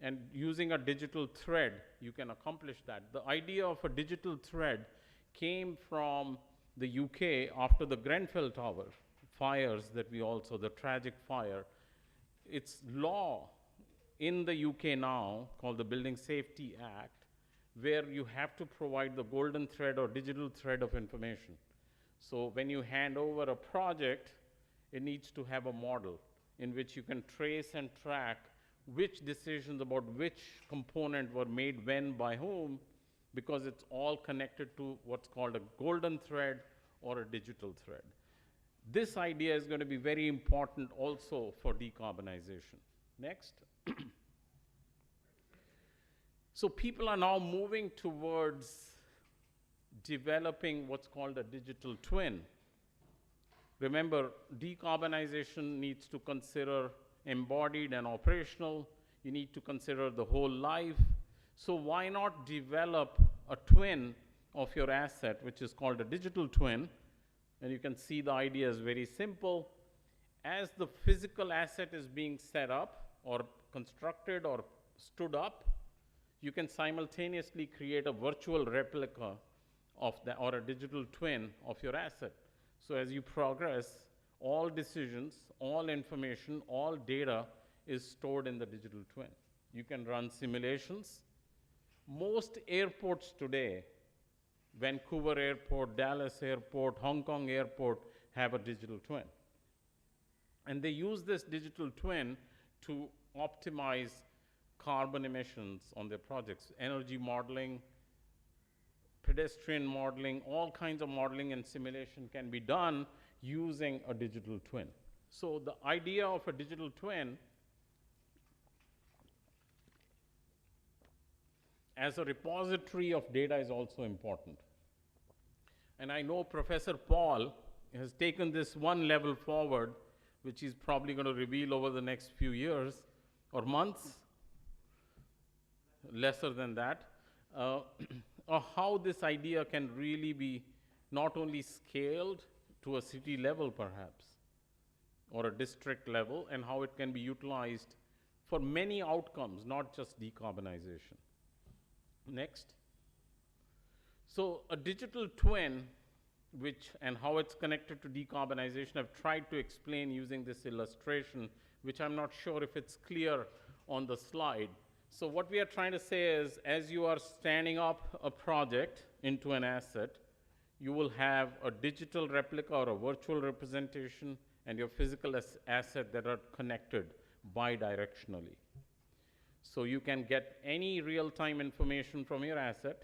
and using a digital thread, you can accomplish that. The idea of a digital thread came from the UK after the Grenfell Tower fires that we also, the tragic fire. It's law in the UK now called the Building Safety Act, where you have to provide the golden thread or digital thread of information. So when you hand over a project, it needs to have a model in which you can trace and track which decisions about which component were made when by whom, because it's all connected to what's called a golden thread or a digital thread. This idea is going to be very important also for decarbonization. Next. So people are now moving towards developing what's called a digital twin. Remember, decarbonization needs to consider embodied and operational. You need to consider the whole life. So why not develop a twin of your asset, which is called a digital twin? And you can see the idea is very simple. As the physical asset is being set up or constructed or stood up, you can simultaneously create a virtual replica of that, or a digital twin of your asset. So as you progress, all decisions, all information, all data is stored in the digital twin. You can run simulations. Most airports today, Vancouver Airport, Dallas Airport, Hong Kong Airport, have a digital twin. And they use this digital twin to optimize carbon emissions on their projects, energy modeling, pedestrian modeling, all kinds of modeling and simulation can be done using a digital twin. So the idea of a digital twin as a repository of data is also important. And I know Professor Paul has taken this one level forward, which he's probably going to reveal over the next few years or months, lesser than that, of how this idea can really be not only scaled to a city level perhaps, or a district level, and how it can be utilized for many outcomes, not just decarbonization. Next. So a digital twin, which and how it's connected to decarbonization, I've tried to explain using this illustration, which I'm not sure if it's clear on the slide. So what we are trying to say is, as you are standing up a project into an asset, you will have a digital replica or a virtual representation and your physical asset that are connected bidirectionally. So you can get any real-time information from your asset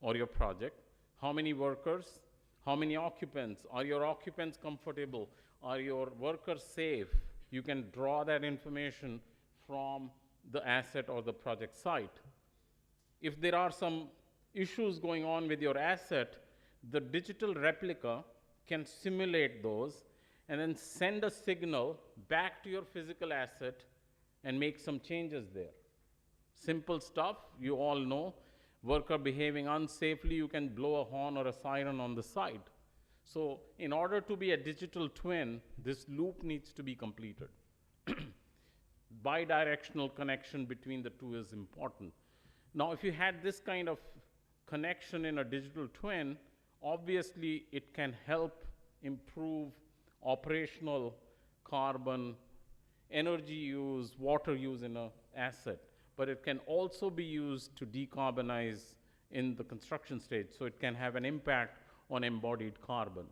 or your project. How many workers? How many occupants? Are your occupants comfortable? Are your workers safe? You can draw that information from the asset or the project site. if there are some issues going on with your asset, the digital replica can simulate those and then send a signal back to your physical asset and make some changes there. Simple stuff, you all know. Worker behaving unsafely, you can blow a horn or a siren on the side. So in order to be a digital twin, this loop needs to be completed. Bidirectional connection between the two is important. Now, if you had this kind of connection in a digital twin, obviously it can help improve operational carbon, energy use, water use in an asset. But it can also be used to decarbonize in the construction stage, so it can have an impact on embodied carbon.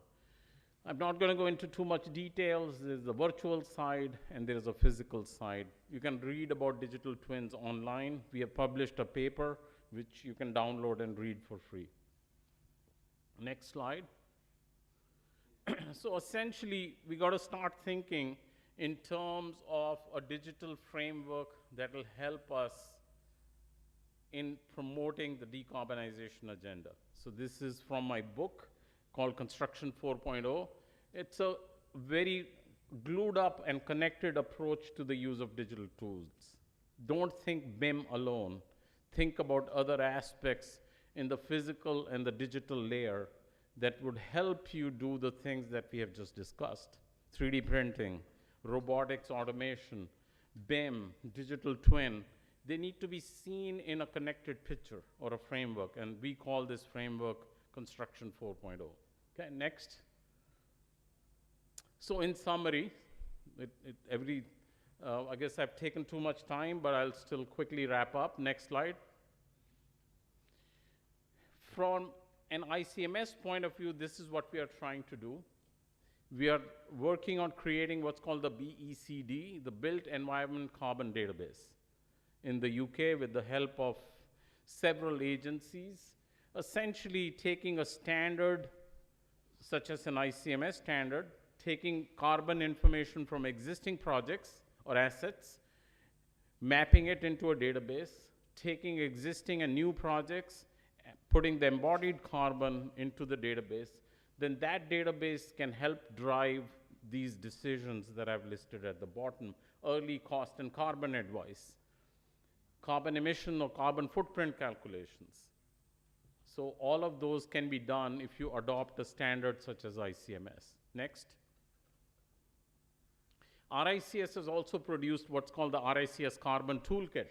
I'm not going to go into too much details. There's the virtual side and there's a physical side. You can read about digital twins online. We have published a paper which you can download and read for free. Next slide. So essentially, we got to start thinking in terms of a digital framework that will help us in promoting the decarbonization agenda. So this is from my book called Construction 4.0. It's a very glued up and connected approach to the use of digital tools. Don't think BIM alone. Think about other aspects in the physical and the digital layer that would help you do the things that we have just discussed. 3D printing, robotics, automation, BIM, digital twin. They need to be seen in a connected picture or a framework, and we call this framework Construction 4.0. Okay, next. So in summary, I guess I've taken too much time, but I'll still quickly wrap up. Next slide. From an ICMS point of view, this is what we are trying to do. We are working on creating what's called the BECD, the Built Environment Carbon Database, in the UK with the help of several agencies, essentially taking a standard such as an ICMS standard, taking carbon information from existing projects or assets, mapping it into a database, taking existing and new projects, putting the embodied carbon into the database, then that database can help drive these decisions that I've listed at the bottom: early cost and carbon advice, carbon emission or carbon footprint calculations. So all of those can be done if you adopt a standard such as ICMS. Next. RICS has also produced what's called the RICS Carbon Toolkit.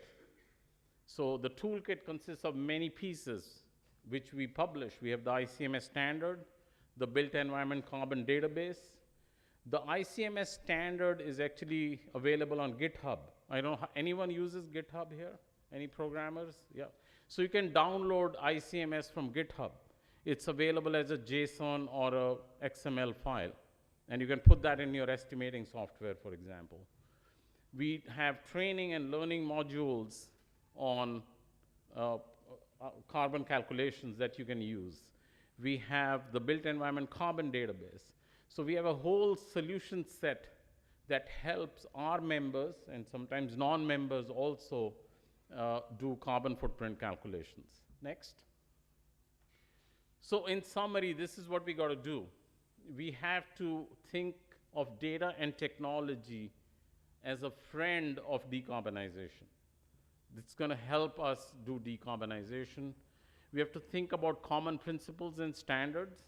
So the toolkit consists of many pieces which we publish. We have the ICMS standard, the Built Environment Carbon Database. The ICMS standard is actually available on GitHub. I don't know, anyone uses GitHub here? Any programmers? Yeah. So you can download ICMS from GitHub. It's available as a JSON or a XML file. And you can put that in your estimating software, for example. We have training and learning modules on carbon calculations that you can use. We have the Built Environment Carbon Database. So we have a whole solution set that helps our members and sometimes non-members also do carbon footprint calculations. Next. So in summary, this is what we got to do. We have to think of data and technology as a friend of decarbonization. It's going to help us do decarbonization. We have to think about common principles and standards.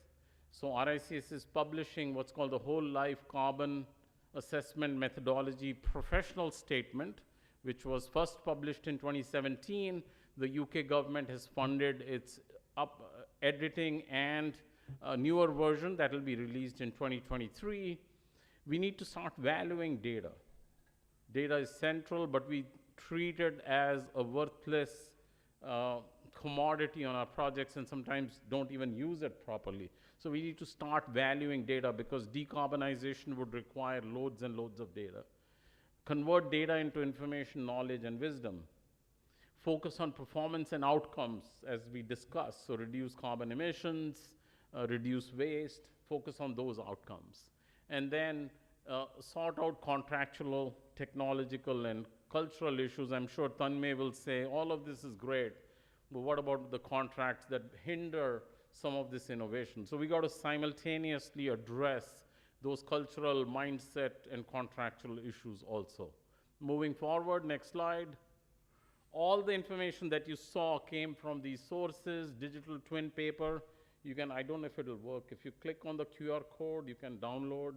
So RICS is publishing what's called the Whole Life Carbon Assessment Methodology Professional Statement, which was first published in 2017. The UK government has funded its editing and a newer version that will be released in 2023. We need to start valuing data. Data is central, but we treat it as a worthless commodity on our projects and sometimes don't even use it properly. So we need to start valuing data because decarbonization would require loads and loads of data. Convert data into information, knowledge, and wisdom. Focus on performance and outcomes as we discussed. So reduce carbon emissions, reduce waste, focus on those outcomes. And then sort out contractual, technological, and cultural issues. I'm sure Tanmay will say, all of this is great. but what about the contracts that hinder some of this innovation? So we got to simultaneously address those cultural mindset and contractual issues also. Moving forward, next slide. All the information that you saw came from these sources, digital twin paper. You can, I don't know if it'll work. If you click on the QR code, you can download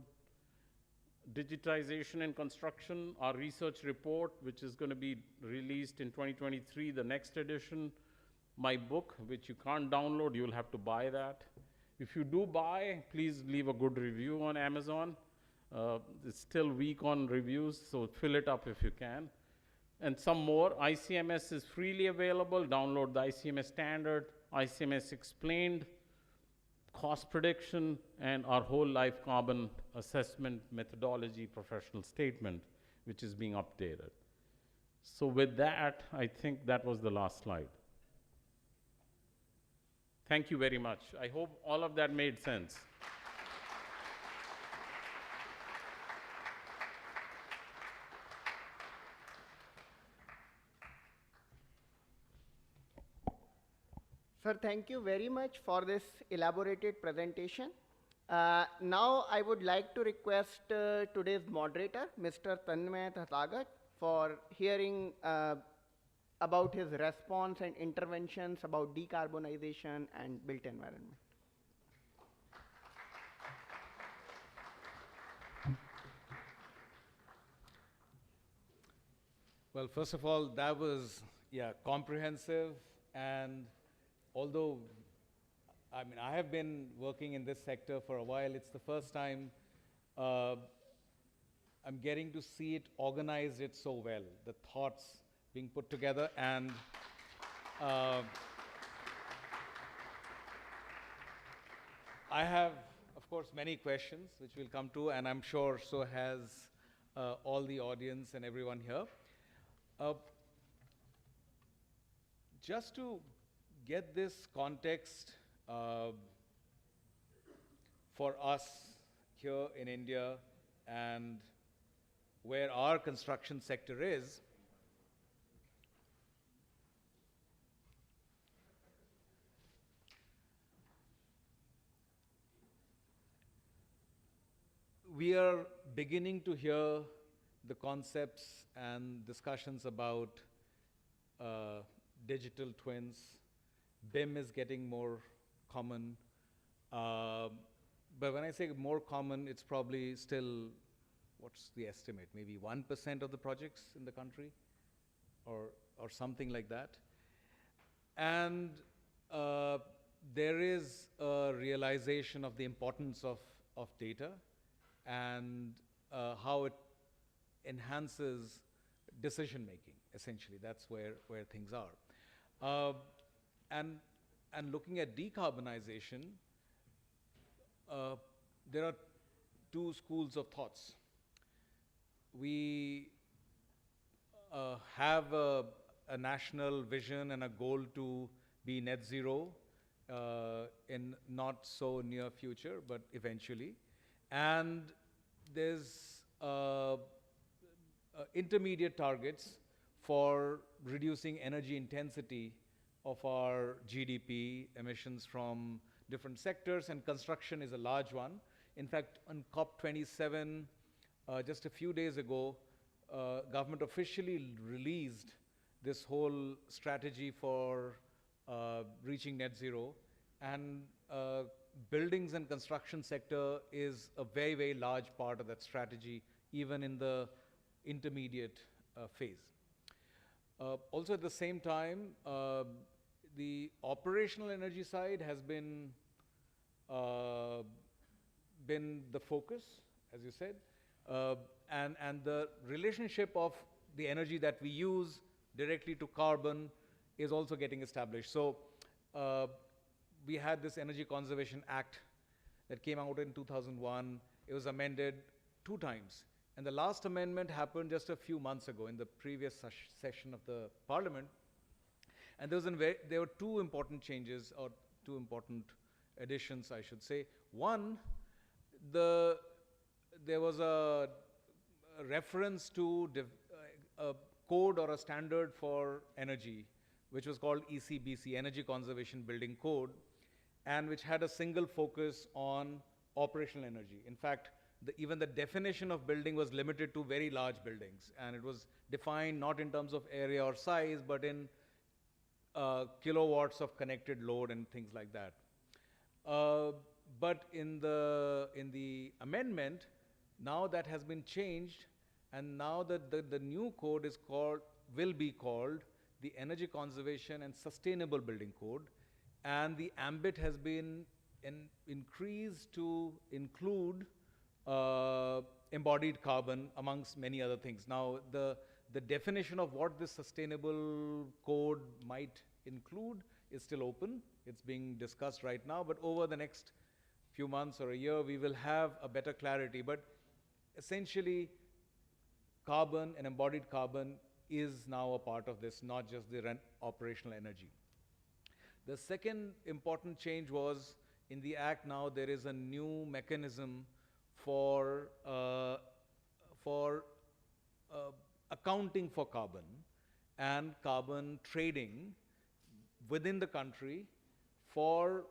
Digitization in Construction, our research report, which is going to be released in 2023, the next edition. My book, which you can't download, you'll have to buy that. If you do buy, please leave a good review on Amazon. It's still weak on reviews, so fill it up if you can. And some more. ICMS is freely available. Download the ICMS standard, ICMS explained, cost prediction, and our whole life carbon assessment methodology professional statement, which is being updated. So with that, I think that was the last slide. Thank you very much. I hope all of that made sense. Sir, thank you very much for this elaborated presentation. Now I would like to request today's moderator, Mr. Tanmay Thathagat, for hearing about his response and interventions about decarbonization and built environment. Well, first of all, that was, comprehensive. And although, I mean, I have been working in this sector for a while, it's the first time I'm getting to see it organized it so well, the thoughts being put together. And I have, of course, many questions, which we'll come to, and I'm sure so has all the audience and everyone here. Just to get this context for us here in India and where our construction sector is, we are beginning to hear the concepts and discussions about digital twins. BIM is getting more common. But when I say more common, it's probably still, what's the estimate? Maybe 1% of the projects in the country or something like that. And there is a realization of the importance of data and how it enhances decision making, essentially. That's where things are. And looking at decarbonization, there are two schools of thoughts. We have a national vision and a goal to be net zero in not so near future, but eventually. And there's intermediate targets for reducing energy intensity of our GDP emissions from different sectors, and construction is a large one. In fact, on COP27, just a few days ago, government officially released this whole strategy for reaching net zero, and buildings and construction sector is a very, very large part of that strategy, even in the intermediate phase. Also at the same time, the operational energy side has been the focus, as you said, and the relationship of the energy that we use directly to carbon is also getting established. So we had this Energy Conservation Act that came out in 2001. It was amended 2 times. And the last amendment happened just a few months ago in the previous session of the Parliament. And there were 2 important changes, or 2 important additions, I should say. One, there was a reference to a code or a standard for energy which was called ECBC, Energy Conservation Building Code, and which had a single focus on operational energy. In fact, even the definition of building was limited to very large buildings, and it was defined not in terms of area or size, but in kilowatts of connected load and things like that. But in the amendment, now that has been changed, and now the new code will be called the Energy Conservation and Sustainable Building Code, and the ambit has been increased to include embodied carbon amongst many other things. Now, the definition of what this sustainable code might include is still open. It's being discussed right now, but over the next few months or a year, we will have a better clarity. But essentially, carbon and embodied carbon is now a part of this, not just the operational energy. The second important change was in the Act now there is a new mechanism for accounting for carbon and carbon trading within the country for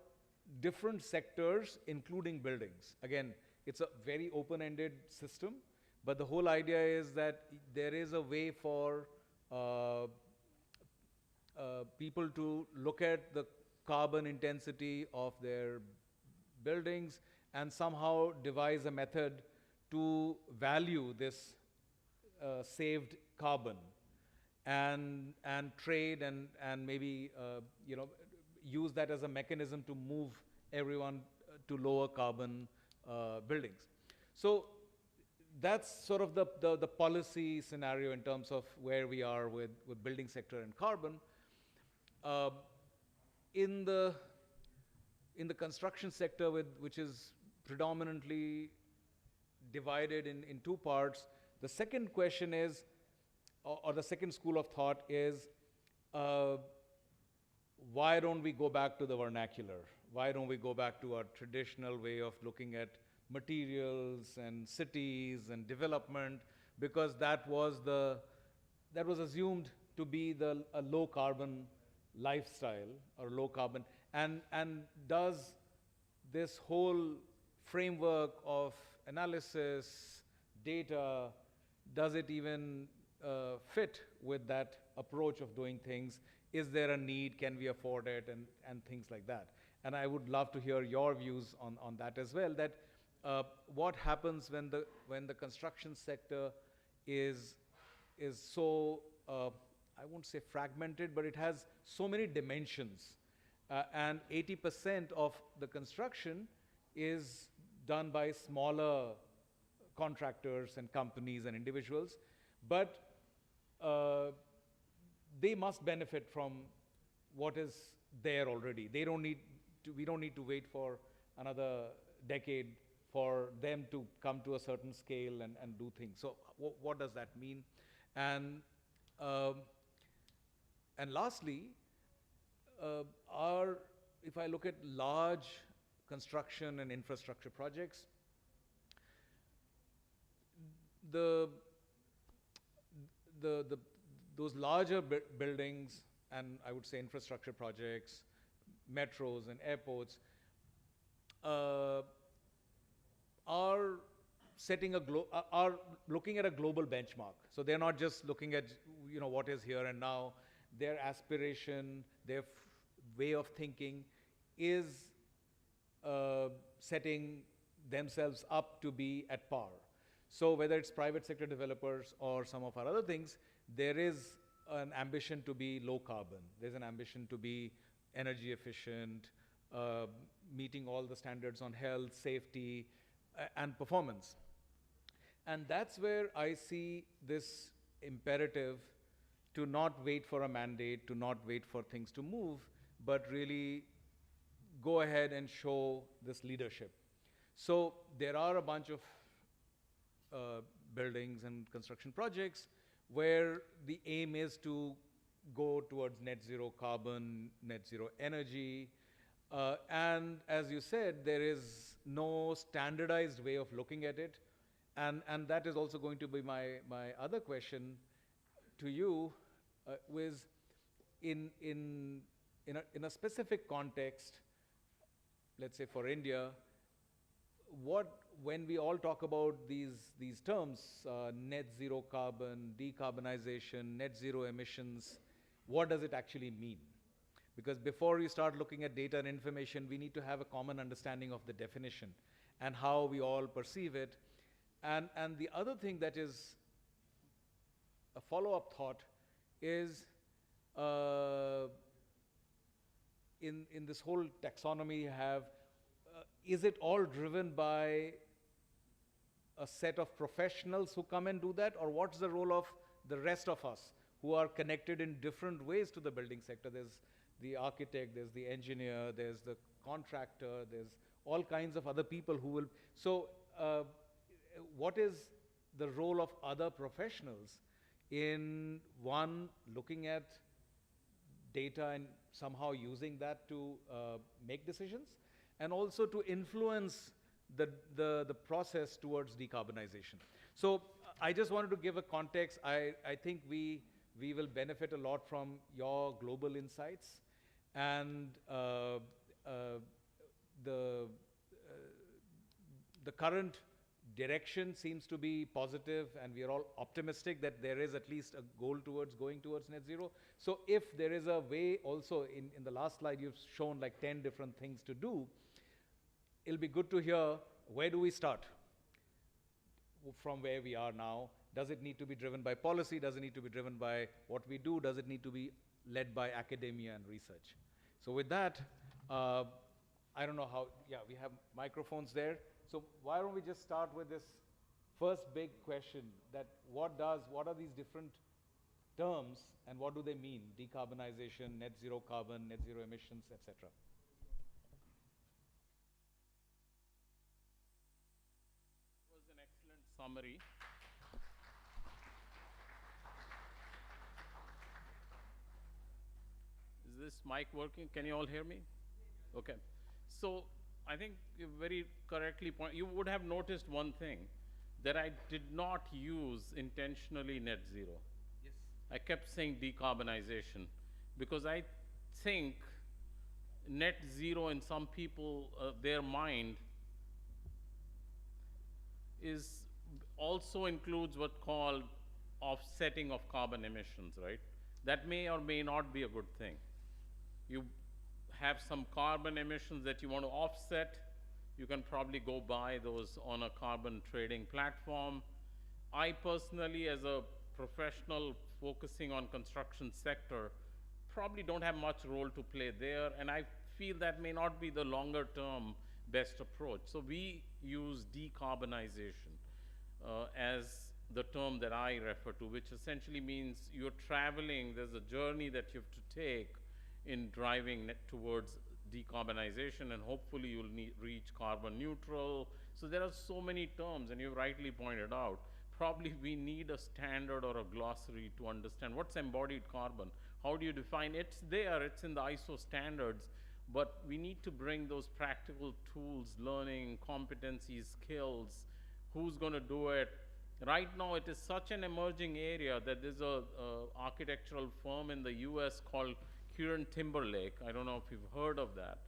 different sectors, including buildings. Again, it's a very open-ended system, but the whole idea is that there is a way for people to look at the carbon intensity of their buildings and somehow devise a method to value this saved carbon and trade and maybe use that as a mechanism to move everyone to lower carbon buildings. So that's sort of the policy scenario in terms of where we are with building sector and carbon. In the construction sector, which is predominantly divided in two parts, the second question is, or the second school of thought is, why don't we go back to the vernacular? Why don't we go back to our traditional way of looking at materials and cities and development? Because that was assumed to be a low carbon lifestyle or low carbon, and does this whole framework of analysis, data, does it even fit with that approach of doing things? Is there a need? Can we afford it? And things like that. And I would love to hear your views on that as well, that what happens when the construction sector is so, I won't say fragmented, but it has so many dimensions. And 80% of the construction is done by smaller contractors and companies and individuals, but they must benefit from what is there already. We don't need to wait for another decade for them to come to a certain scale and do things. So what does that mean? And lastly, if I look at large construction and infrastructure projects, those larger buildings, and I would say infrastructure projects, metros and airports, are looking at a global benchmark. So they're not just looking at what is here and now. Their aspiration, their way of thinking is setting themselves up to be at par. So whether it's private sector developers or some of our other things, there is an ambition to be low carbon. There's an ambition to be energy efficient, meeting all the standards on health, safety, and performance. And that's where I see this imperative to not wait for a mandate, to not wait for things to move, but really go ahead and show this leadership. So there are a bunch of buildings and construction projects where the aim is to go towards net zero carbon, net zero energy, and as you said, there is no standardized way of looking at it, and that is also going to be my other question to you, in a specific context, let's say for India, when we all talk about these terms, net zero carbon, decarbonization, net zero emissions, what does it actually mean? Because before we start looking at data and information, we need to have a common understanding of the definition and how we all perceive it. And the other thing that is a follow-up thought is, in this whole taxonomy you have, is it all driven by a set of professionals who come and do that, or what's the role of the rest of us who are connected in different ways to the building sector? There's the architect, there's the engineer, there's the contractor, there's all kinds of other people who will. So what is the role of other professionals in, one, looking at data and somehow using that to make decisions, and also to influence the process towards decarbonization? So I just wanted to give a context. I think we will benefit a lot from your global insights, and the current direction seems to be positive, and we are all optimistic that there is at least a goal towards going towards net zero. So if there is a way also, in the last slide you've shown like 10 different things to do, it'll be good to hear, where do we start from where we are now? Does it need to be driven by policy? Does it need to be driven by what we do? Does it need to be led by academia and research? So with that, I don't know how, yeah, we have microphones there. So why don't we just start with this first big question, that what are these different terms and what do they mean? Decarbonization, net zero carbon, net zero emissions, etc. Was an excellent summary. Is this mic working? Can you all hear me? Okay. So I think you very correctly you would have noticed one thing, that I did not use intentionally net zero. Yes. I kept saying decarbonization because I think net zero in some people, their mind is also includes what called offsetting of carbon emissions, right? That may or may not be a good thing. You have some carbon emissions that you want to offset, you can probably go buy those on a carbon trading platform. I personally, as a professional focusing on construction sector, probably don't have much role to play there, and I feel that may not be the longer term best approach. So we use decarbonization as the term that I refer to, which essentially means you're traveling, there's a journey that you have to take in driving towards decarbonization, and hopefully you'll reach carbon neutral. So there are so many terms, and you rightly pointed out, probably we need a standard or a glossary to understand what's embodied carbon. How do you define it? It's there, it's in the ISO standards, but we need to bring those practical tools, learning, competencies, skills, who's going to do it. Right now it is such an emerging area that there's a architectural firm in the US called Kieran Timberlake. I don't know if you've heard of that.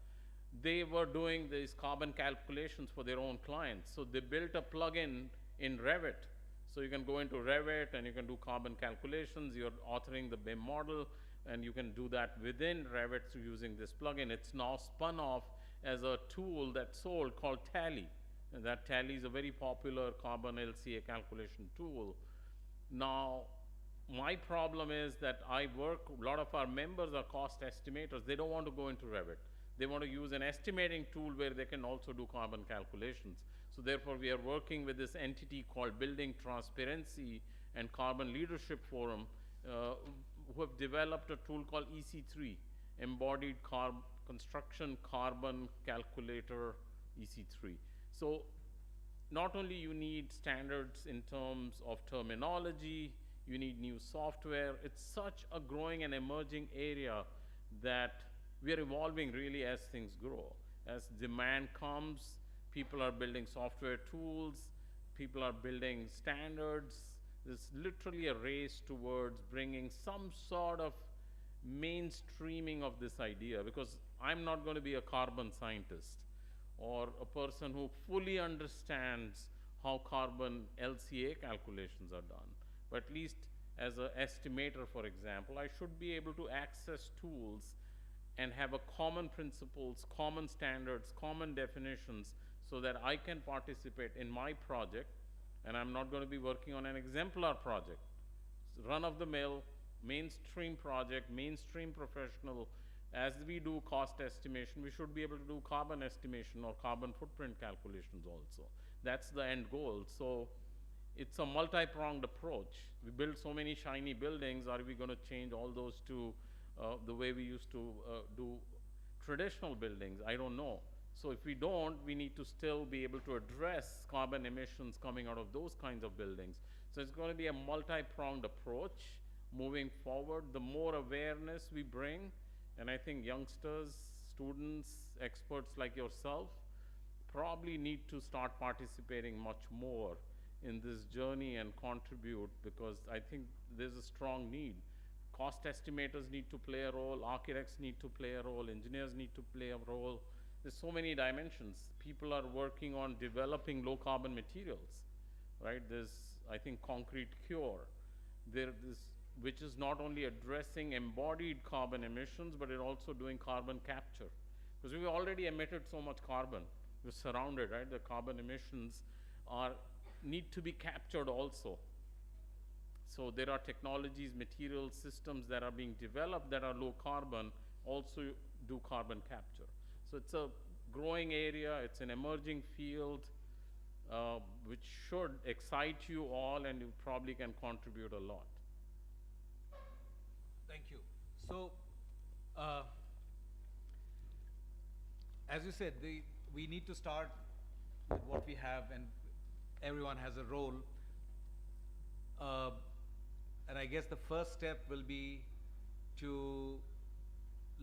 They were doing these carbon calculations for their own clients. So they built a plugin in Revit. So you can go into Revit and you can do carbon calculations. You're authoring the BIM model, and you can do that within Revit using this plugin. It's now spun off as a tool that's sold called Tally. And that Tally is a very popular carbon LCA calculation tool. Now, my problem is that a lot of our members are cost estimators. They don't want to go into Revit. They want to use an estimating tool where they can also do carbon calculations. So therefore, we are working with this entity called Building Transparency and Carbon Leadership Forum, who have developed a tool called EC3, Embodied Construction Carbon Calculator EC3. So not only you need standards in terms of terminology, you need new software. It's such a growing and emerging area that we are evolving really as things grow. As demand comes, people are building software tools, people are building standards. There's literally a race towards bringing some sort of mainstreaming of this idea, because I'm not going to be a carbon scientist or a person who fully understands how carbon LCA calculations are done. But at least as an estimator, for example, I should be able to access tools and have a common principles, common standards, common definitions, so that I can participate in my project, and I'm not going to be working on an exemplar project. Run-of-the-mill, mainstream project, mainstream professional. As we do cost estimation, we should be able to do carbon estimation or carbon footprint calculations also. That's the end goal. So it's a multi-pronged approach. We build so many shiny buildings, are we going to change all those to the way we used to do traditional buildings? I don't know. So if we don't, we need to still be able to address carbon emissions coming out of those kinds of buildings. So it's going to be a multi-pronged approach moving forward. The more awareness we bring, and I think youngsters, students, experts like yourself probably need to start participating much more in this journey and contribute, because I think there's a strong need. Cost estimators need to play a role, architects need to play a role, engineers need to play a role. There's so many dimensions. People are working on developing low carbon materials, right? There's, I think, concrete cure. There is, which is not only addressing embodied carbon emissions, but it also doing carbon capture. Because we've already emitted so much carbon. We're surrounded, right? The carbon emissions need to be captured also. So there are technologies, materials, systems that are being developed that are low carbon, also do carbon capture. So it's a growing area, it's an emerging field, which should excite you all, and you probably can contribute a lot. Thank you. So, as you said, we need to start with what we have, and everyone has a role. And I guess the first step will be to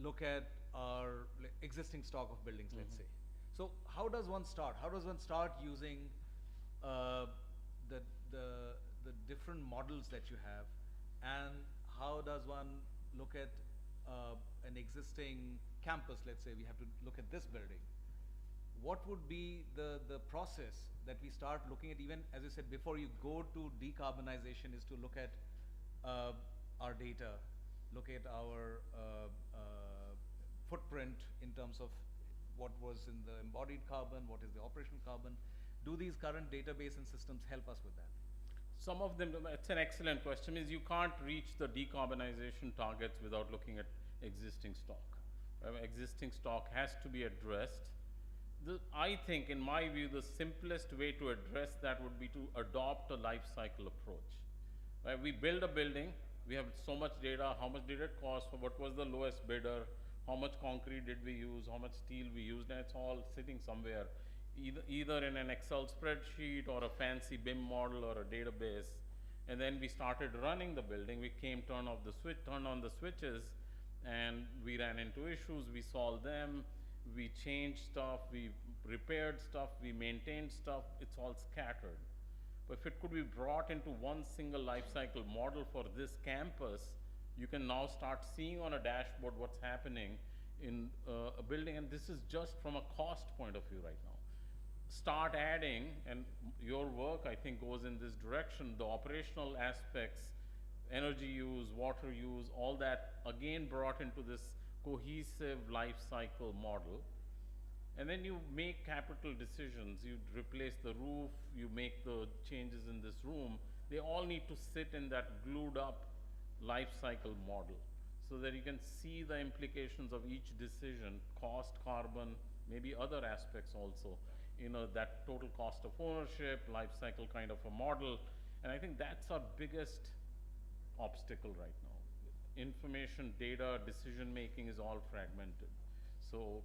look at our existing stock of buildings, let's say. So how does one start? How does one start using the different models that you have, and how does one look at an existing campus? Let's say we have to look at this building. What would be the process that we start looking at, even as you said, before you go to decarbonization, is to look at our data, look at our footprint in terms of what was in the embodied carbon, what is the operational carbon. Do these current database and systems help us with that? Some of them, it's an excellent question, is you can't reach the decarbonization targets without looking at existing stock. Existing stock has to be addressed. I think, in my view, the simplest way to address that would be to adopt a life cycle approach. Right? We build a building, we have so much data, how much did it cost, what was the lowest bidder, how much concrete did we use, how much steel we used, and it's all sitting somewhere, either in an Excel spreadsheet or a fancy BIM model or a database. And then we started running the building, we turned on the switches, and we ran into issues, we solved them, we changed stuff, we repaired stuff, we maintained stuff, it's all scattered. But if it could be brought into one single life cycle model for this campus, you can now start seeing on a dashboard what's happening in a building, and this is just from a cost point of view right now. Start adding, and your work, I think, goes in this direction, the operational aspects, energy use, water use, all that again brought into this cohesive life cycle model. And then you make capital decisions. You replace the roof, you make the changes in this room. They all need to sit in that glued up life cycle model, so that you can see the implications of each decision, cost, carbon, maybe other aspects also, that total cost of ownership, life cycle kind of a model. And I think that's our biggest obstacle right now. Information, data, decision making is all fragmented. So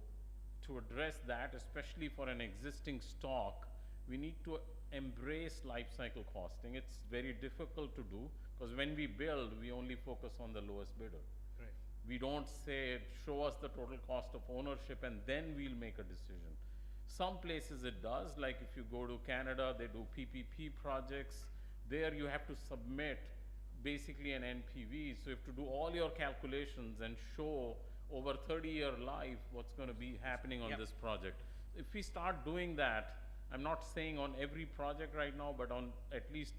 to address that, especially for an existing stock, we need to embrace life cycle costing. It's very difficult to do, because when we build, we only focus on the lowest bidder. Right. We don't say, show us the total cost of ownership and then we'll make a decision. Some places it does, like if you go to Canada, they do PPP projects. There you have to submit basically an NPV. So you have to do all your calculations and show over 30-year life what's going to be happening on Yep. this project. If we start doing that, I'm not saying on every project right now, but on at least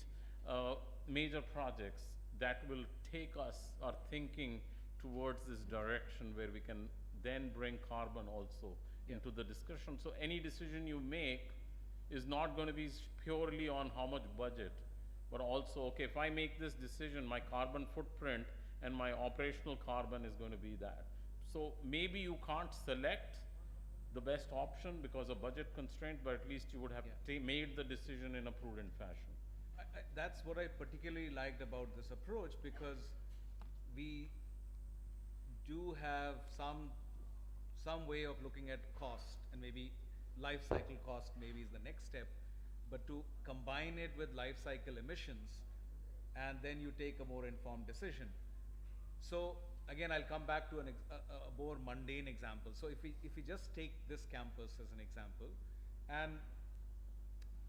major projects, that will take us, our thinking, towards this direction where we can then bring carbon also into the discussion. So any decision you make is not going to be purely on how much budget, but also, okay, if I make this decision, my carbon footprint and my operational carbon is going to be that. So maybe you can't select the best option because of budget constraint, but at least you would have made the decision in a prudent fashion. That's what I particularly liked about this approach, because we do have some way of looking at cost, and maybe life cycle cost maybe is the next step, but to combine it with life cycle emissions, and then you take a more informed decision. So again, I'll come back to a more mundane example. So if we just take this campus as an example, and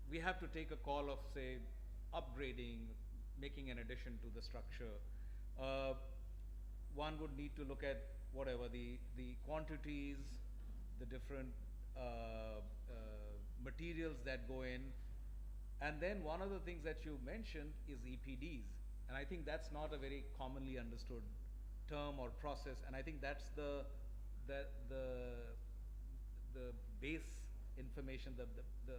we have to take a call of, say, upgrading, making an addition to the structure, one would need to look at whatever the quantities, the different materials that go in, and then one of the things that you mentioned is EPDs, and I think that's not a very commonly understood term or process, and I think that's the base information, the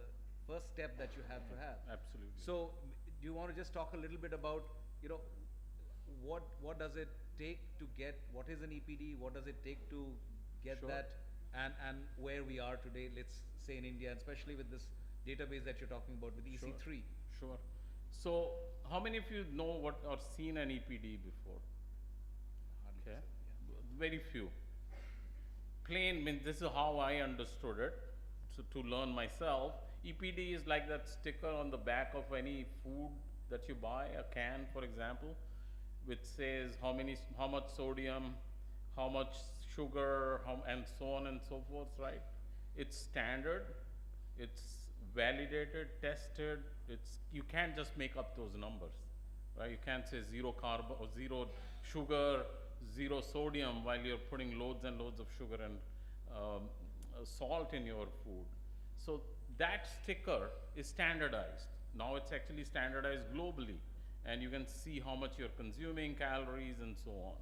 first step that you have to have. Absolutely. So do you want to just talk a little bit about, you know, what does it take to get, what is an EPD, what does it take to get Sure. that, and where we are today, let's say in India, and especially with this database that you're talking about with EC3. Sure. So how many of you know what or seen an EPD before? Hardly Okay. so, yeah. Very few. Plain, means this is how I understood it. So to learn myself, EPD is like that sticker on the back of any food that you buy, a can, for example, which says how much sodium, how much sugar, and so on and so forth, right? It's standard, it's validated, tested. You can't just make up those numbers, right? You can't say 0 carbon or 0 sugar, 0 sodium while you're putting loads and loads of sugar and salt in your food. So that sticker is standardized. Now it's actually standardized globally, and you can see how much you're consuming, calories, and so on.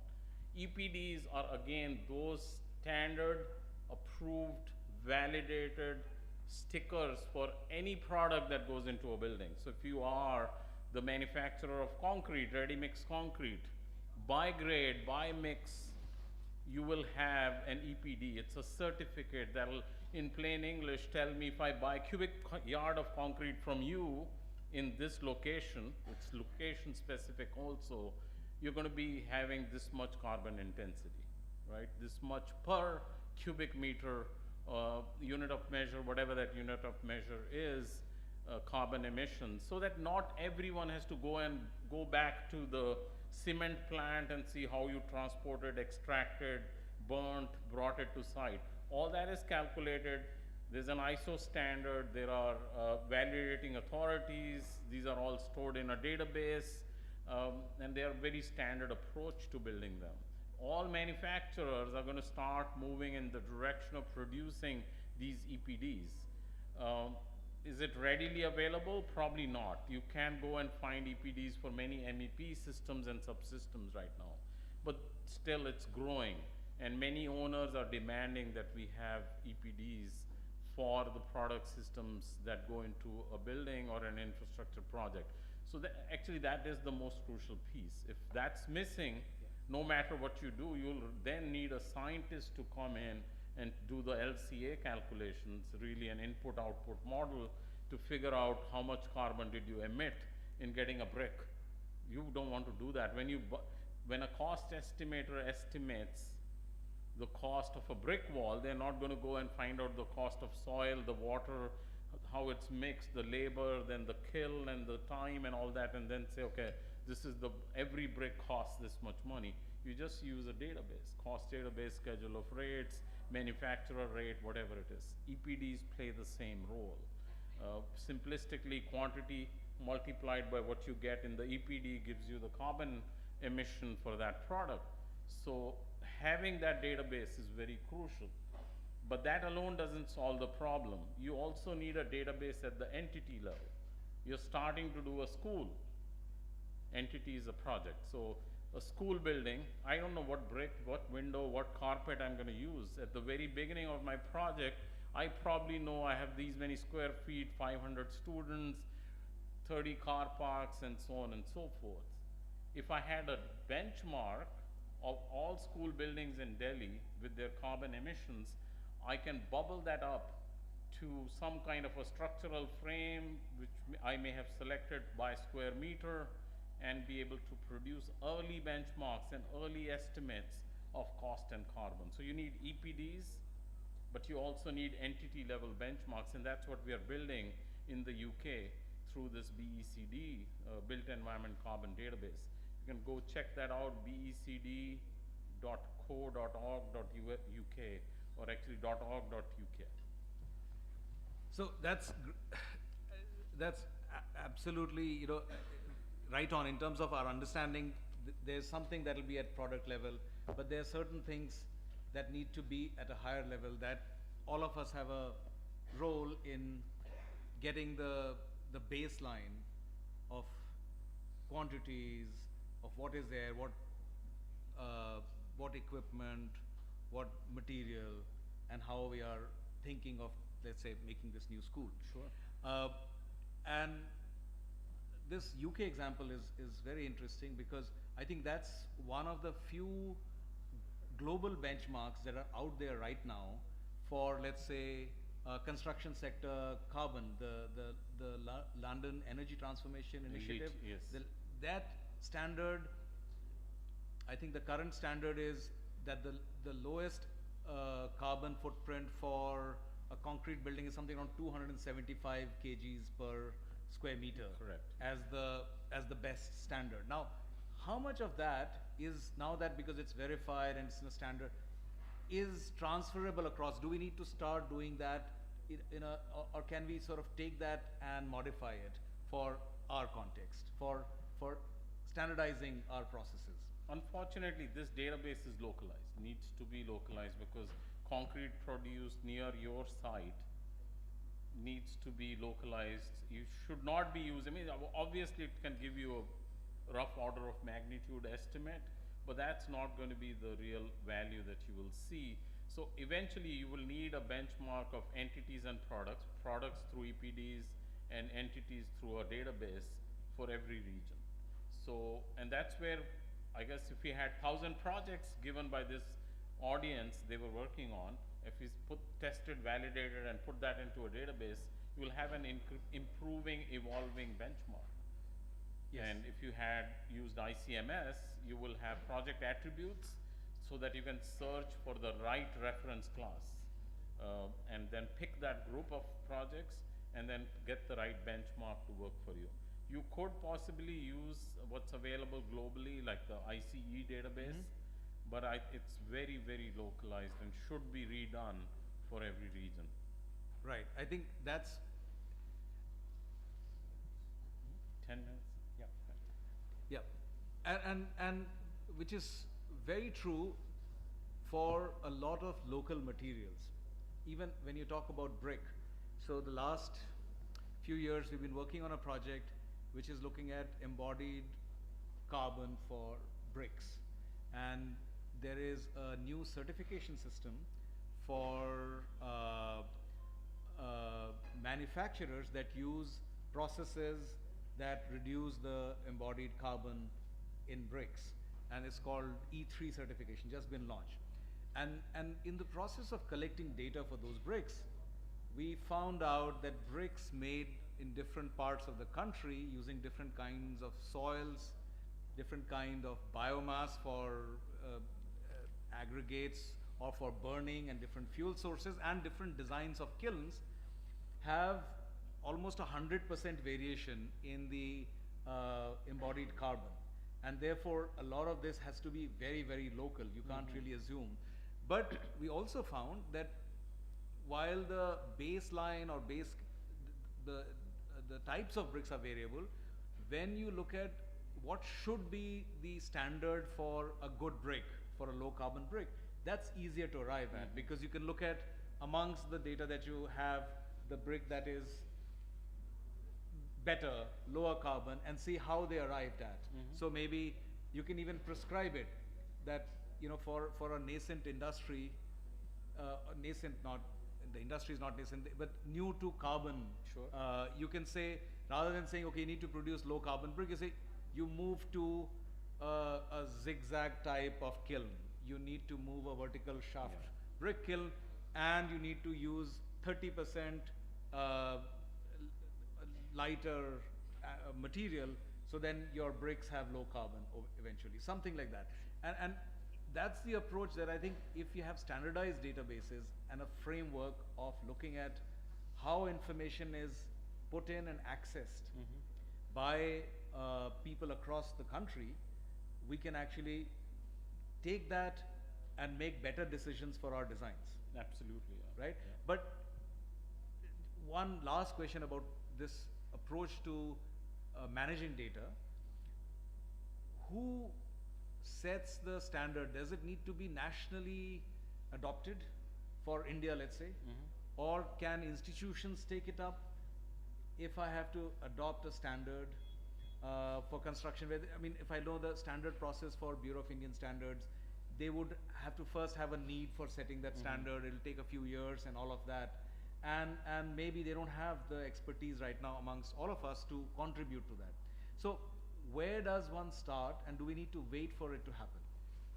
EPDs are again those standard, approved, validated stickers for any product that goes into a building. So if you are the manufacturer of concrete, ready-mix concrete, by grade, by mix, you will have an EPD. It's a certificate that will, in plain English, tell me if I buy cubic yard of concrete from you in this location, it's location specific also, you're going to be having this much carbon intensity, right? This much per cubic meter, unit of measure, whatever that unit of measure is, carbon emissions, so that not everyone has to go back to the cement plant and see how you transported, extracted, burnt, brought it to site. All that is calculated. There's an ISO standard. There are validating authorities. These are all stored in a database, and they are very standard approach to building them. All manufacturers are going to start moving in the direction of producing these EPDs. Is it readily available? Probably not. You can go and find EPDs for many MEP systems and subsystems right now, but still it's growing, and many owners are demanding that we have EPDs for the product systems that go into a building or an infrastructure project. So actually that is the most crucial piece. If that's missing, no matter what you do, you'll then need a scientist to come in and do the LCA calculations, really an input-output model, to figure out how much carbon did you emit in getting a brick. You don't want to do that. When a cost estimator estimates the cost of a brick wall, they're not going to go and find out the cost of soil, the water, how it's mixed, the labor, then the kiln and the time and all that, and then say, okay, this is every brick costs this much money. You just use a database, cost database, schedule of rates, manufacturer rate, whatever it is. EPDs play the same role. Simplistically, quantity multiplied by what you get in the EPD gives you the carbon emission for that product. So having that database is very crucial. But that alone doesn't solve the problem. You also need a database at the entity level. You're starting to do a school. Entity is a project. So a school building, I don't know what brick, what window, what carpet I'm going to use. At the very beginning of my project, I probably know I have these many square feet, 500 students, 30 car parks, and so on and so forth. If I had a benchmark of all school buildings in Delhi with their carbon emissions, I can bubble that up to some kind of a structural frame which I may have selected by square meter and be able to produce early benchmarks and early estimates of cost and carbon. So you need EPDs, but you also need entity level benchmarks, and that's what we are building in the UK through this BECD, Built Environment Carbon Database. You can go check that out, becd.co.org.uk, or actually .org.uk. So that's absolutely, you know, right on in terms of our understanding. There's something that will be at product level, but there are certain things that need to be at a higher level that all of us have a role in getting the baseline of quantities of what is there, what equipment, what material, and how we are thinking of, let's say, making this new school. Sure. And this UK example is very interesting because I think that's one of the few global benchmarks that are out there right now for, let's say, construction sector carbon, the London Energy Transformation Initiative. Yes. That standard, I think the current standard is that the lowest carbon footprint for a concrete building is something around 275 kgs per square meter. Correct. As the best standard. Now, how much of that is, now that because it's verified and it's in a standard, is transferable across? Do we need to start doing that or can we sort of take that and modify it for our context, for standardizing our processes? Unfortunately, this database is localized, needs to be localized, because concrete produced near your site needs to be localized. You should not be using, I mean, obviously it can give you a rough order of magnitude estimate, but that's not going to be the real value that you will see. So eventually you will need a benchmark of entities and products through EPDs and entities through a database for every region. So, and that's where, I guess, if we had 1,000 projects given by this audience they were working on, if we tested, validated, and put that into a database, you will have an improving, evolving benchmark. Yes. And if you had used ICMS, you will have project attributes so that you can search for the right reference class and then pick that group of projects and then get the right benchmark to work for you. You could possibly use what's available globally, like the ICE database, but it's very, very localized and should be redone for every region. Right. I think that's 10 minutes? Yeah. yeah, and which is very true for a lot of local materials. Even when you talk about brick, so the last few years we've been working on a project which is looking at embodied carbon for bricks, and there is a new certification system for manufacturers that use processes that reduce the embodied carbon in bricks, and it's called E3 certification, just been launched. And in the process of collecting data for those bricks, we found out that bricks made in different parts of the country using different kinds of soils, different kind of biomass for aggregates or for burning, and different fuel sources and different designs of kilns have almost 100% variation in the embodied carbon. And therefore, a lot of this has to be very, very local. You can't really assume. But we also found that while the baseline or the types of bricks are variable. When you look at what should be the standard for a good brick, for a low carbon brick, that's easier to arrive at, because you can look at amongst the data that you have the brick that is better, lower carbon, and see how they arrived at. So maybe you can even prescribe it that, you know, for a nascent industry, nascent, not, the industry is not nascent, but new to carbon. Sure. You can say, rather than saying, okay, you need to produce low carbon brick, you say, you move to a zigzag type of kiln. You need to move a vertical shaft brick kiln, and you need to use 30% lighter material, so then your bricks have low carbon eventually, something like that. And that's the approach that I think, if you have standardized databases and a framework of looking at how information is put in and accessed by people across the country, we can actually take that and make better decisions for our designs. Absolutely. Yeah. Right? Yeah. But one last question about this approach to managing data. Who sets the standard? Does it need to be nationally adopted for India, let's say? Or can institutions take it up? If I have to adopt a standard for construction, I mean, if I know the standard process for Bureau of Indian Standards, they would have to first have a need for setting that standard. It'll take a few years and all of that. And maybe they don't have the expertise right now amongst all of us to contribute to that. So where does one start, and do we need to wait for it to happen?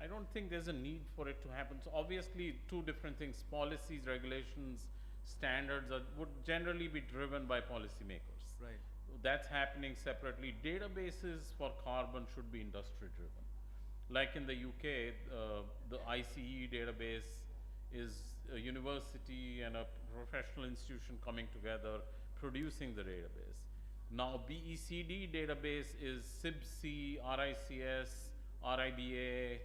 I don't think there's a need for it to happen. So obviously, two different things: policies, regulations, standards would generally be driven by policymakers. Right. That's happening separately. Databases for carbon should be industry driven. Like in the UK, the ICE database is a university and a professional institution coming together, producing the database. Now, BECD database is CIBC, RICS, RIBA,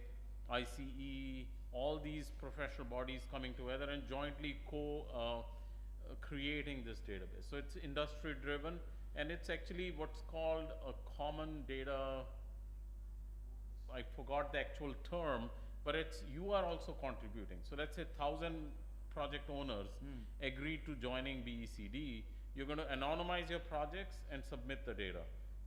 ICE, all these professional bodies coming together and jointly creating this database. So it's industry driven, and it's actually what's called a common data, I forgot the actual term, but it's, you are also contributing. So let's say 1,000 project owners agree to joining BECD. You're going to anonymize your projects and submit the data.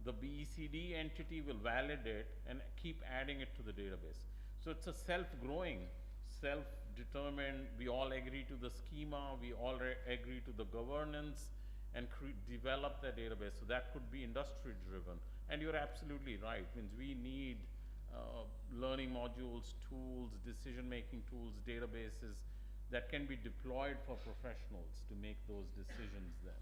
The BECD entity will validate and keep adding it to the database. So it's a self-growing, self-determined, we all agree to the schema, we all agree to the governance, and develop the database. So that could be industry driven. And you're absolutely right, means we need learning modules, tools, decision-making tools, databases that can be deployed for professionals to make those decisions then.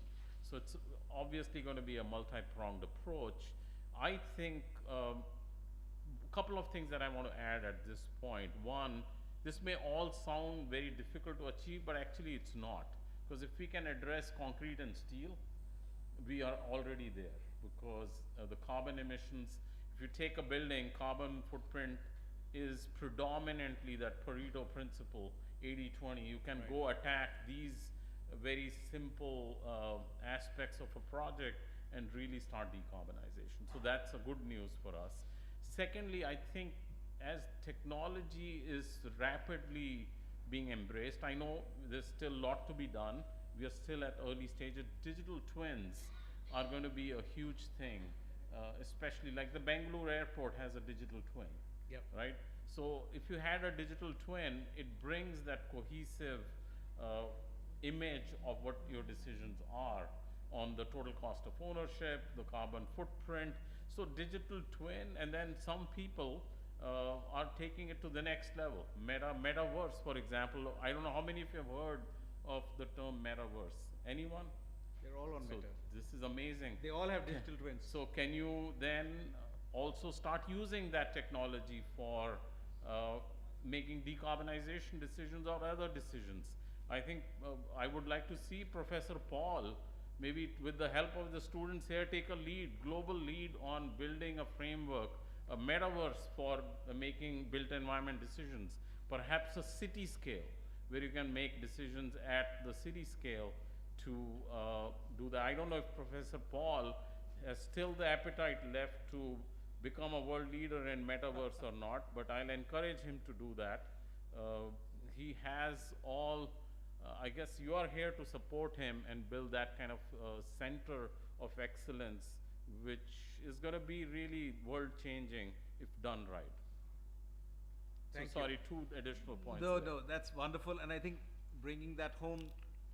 So it's obviously going to be a multi-pronged approach. I think a couple of things that I want to add at this point. One, this may all sound very difficult to achieve, but actually it's not. Because if we can address concrete and steel, we are already there, because the carbon emissions, if you take a building, carbon footprint is predominantly that Pareto principle, 80-20. You can go attack these very simple aspects of a project and really start decarbonization. So that's a good news for us. Secondly, I think as technology is rapidly being embraced, I know there's still a lot to be done. We are still at early stages. Digital twins are going to be a huge thing, especially like the Bangalore airport has a digital twin, right? So if you had a digital twin, it brings that cohesive image of what your decisions are on the total cost of ownership, the carbon footprint. So digital twin, and then some people are taking it to the next level. Metaverse, for example. I don't know how many of you have heard of the term metaverse. Anyone? They're all on So Meta. this is amazing. They all have digital twins. So can you then also start using that technology for making decarbonization decisions or other decisions? I think I would like to see Professor Paul, maybe with the help of the students here, take a lead, global lead on building a framework, a metaverse for making built environment decisions, perhaps a city scale, where you can make decisions at the city scale to do that. I don't know if Professor Paul has still the appetite left to become a world leader in metaverse or not, but I'll encourage him to do that. He has all, I guess you are here to support him and build that kind of center of excellence, which is going to be really world changing if done right. Thank so you. sorry, two additional points. No, there. no, that's wonderful. And I think bringing that home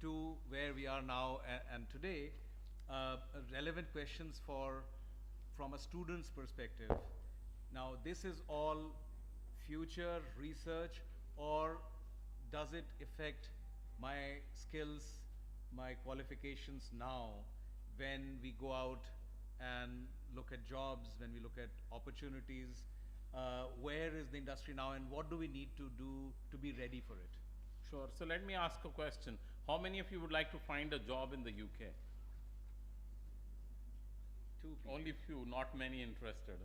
to where we are now and today, relevant questions from a student's perspective. Now, this is all future research, or does it affect my skills, my qualifications now when we go out and look at jobs, when we look at opportunities? Where is the industry now, and what do we need to do to be ready for it? Sure. So let me ask a question. How many of you would like to find a job in the UK? Two people. Only few, not many interested.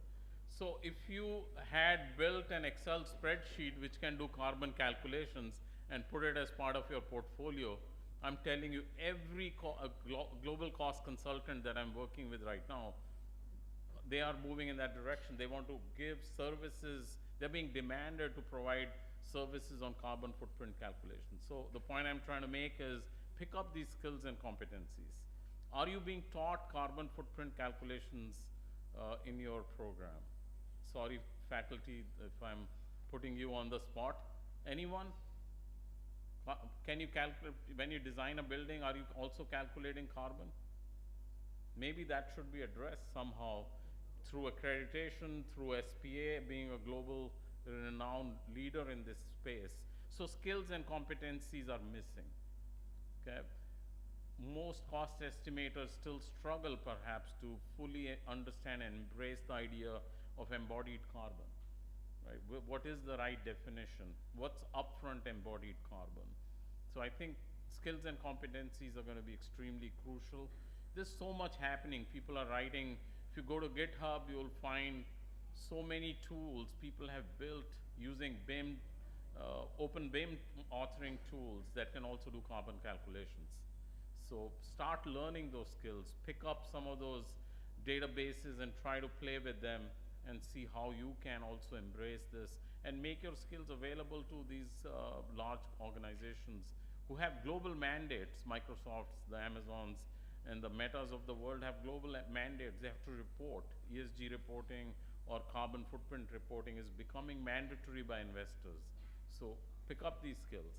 So if you had built an Excel spreadsheet which can do carbon calculations and put it as part of your portfolio, I'm telling you, every global cost consultant that I'm working with right now, they are moving in that direction. They want to give services. They're being demanded to provide services on carbon footprint calculations. So the point I'm trying to make is pick up these skills and competencies. Are you being taught carbon footprint calculations in your program? Sorry, faculty, if I'm putting you on the spot. Anyone? Can you calculate, when you design a building, are you also calculating carbon? Maybe that should be addressed somehow through accreditation, through SPA being a global renowned leader in this space. So skills and competencies are missing, okay? Most cost estimators still struggle perhaps to fully understand and embrace the idea of embodied carbon, right? What is the right definition? What's upfront embodied carbon? So I think skills and competencies are going to be extremely crucial. There's so much happening. People are writing. If you go to GitHub, you'll find so many tools people have built using BIM, open BIM authoring tools that can also do carbon calculations. So start learning those skills, pick up some of those databases and try to play with them and see how you can also embrace this and make your skills available to these large organizations who have global mandates. Microsofts, the Amazons, and the Metas of the world have global mandates. They have to report. ESG reporting or carbon footprint reporting is becoming mandatory by investors. So pick up these skills.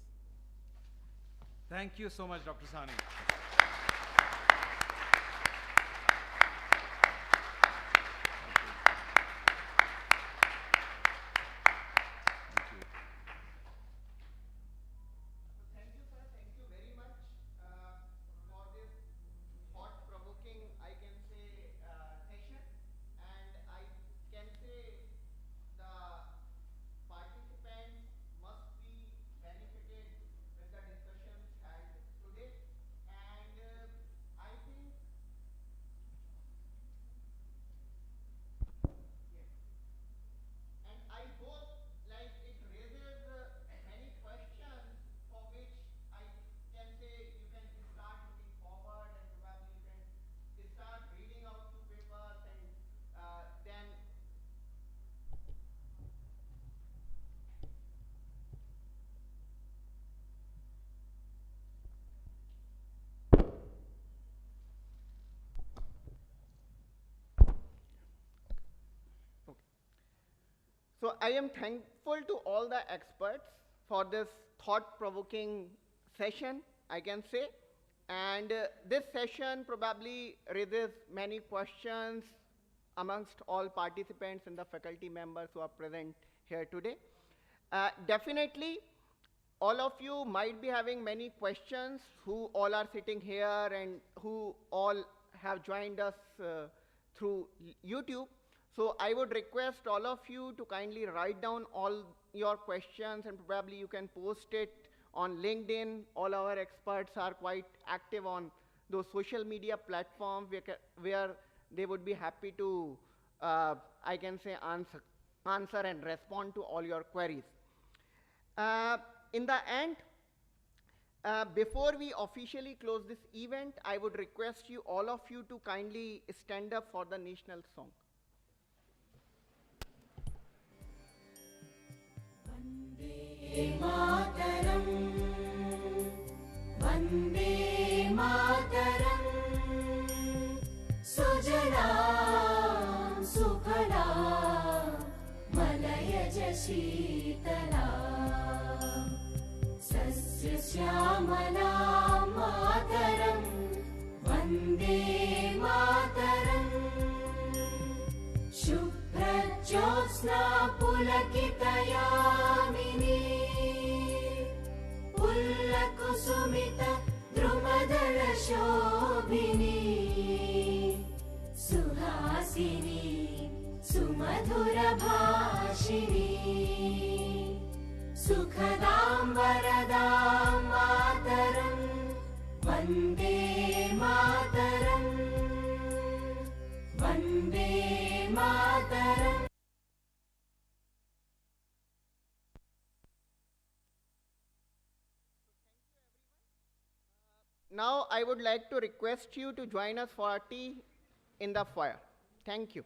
Thank you so much, Dr. Sani. Thank you, sir. Thank you very much for this thought-provoking, I can say, session. And I can say the participants must be benefited with the discussions held today. And I think, yes. And I hope like it raises many questions for which I can say you can start looking forward and probably you can start reading out few papers and then so I am thankful to all the experts for this thought-provoking session, I can say. And this session probably raises many questions amongst all participants and the faculty members who are present here today. Definitely, all of you might be having many questions who all are sitting here and who all have joined us through YouTube. So I would request all of you to kindly write down all your questions and probably you can post it on LinkedIn. All our experts are quite active on those social media platforms where they would be happy to, I can say, answer and respond to all your queries. In the end, Before we officially close this event, I would request you, all of you, to kindly stand up for the national song. मातरम् वन्दे मातरम् सुजला सुफला मलयज शीतला सस्यश्यामला मातरम् वन्दे मातरम् शुभ्रज्योत्स्ना पुलकितयामिनी पुल्लकुसुमित द्रुमदलशोभिनी सुहासिनी सुमधुरभाषिणी सुखदां वरदां मातरं Vande Mataram Vande Mataram Now I would like to request you to join us for tea in the foyer. Thank you.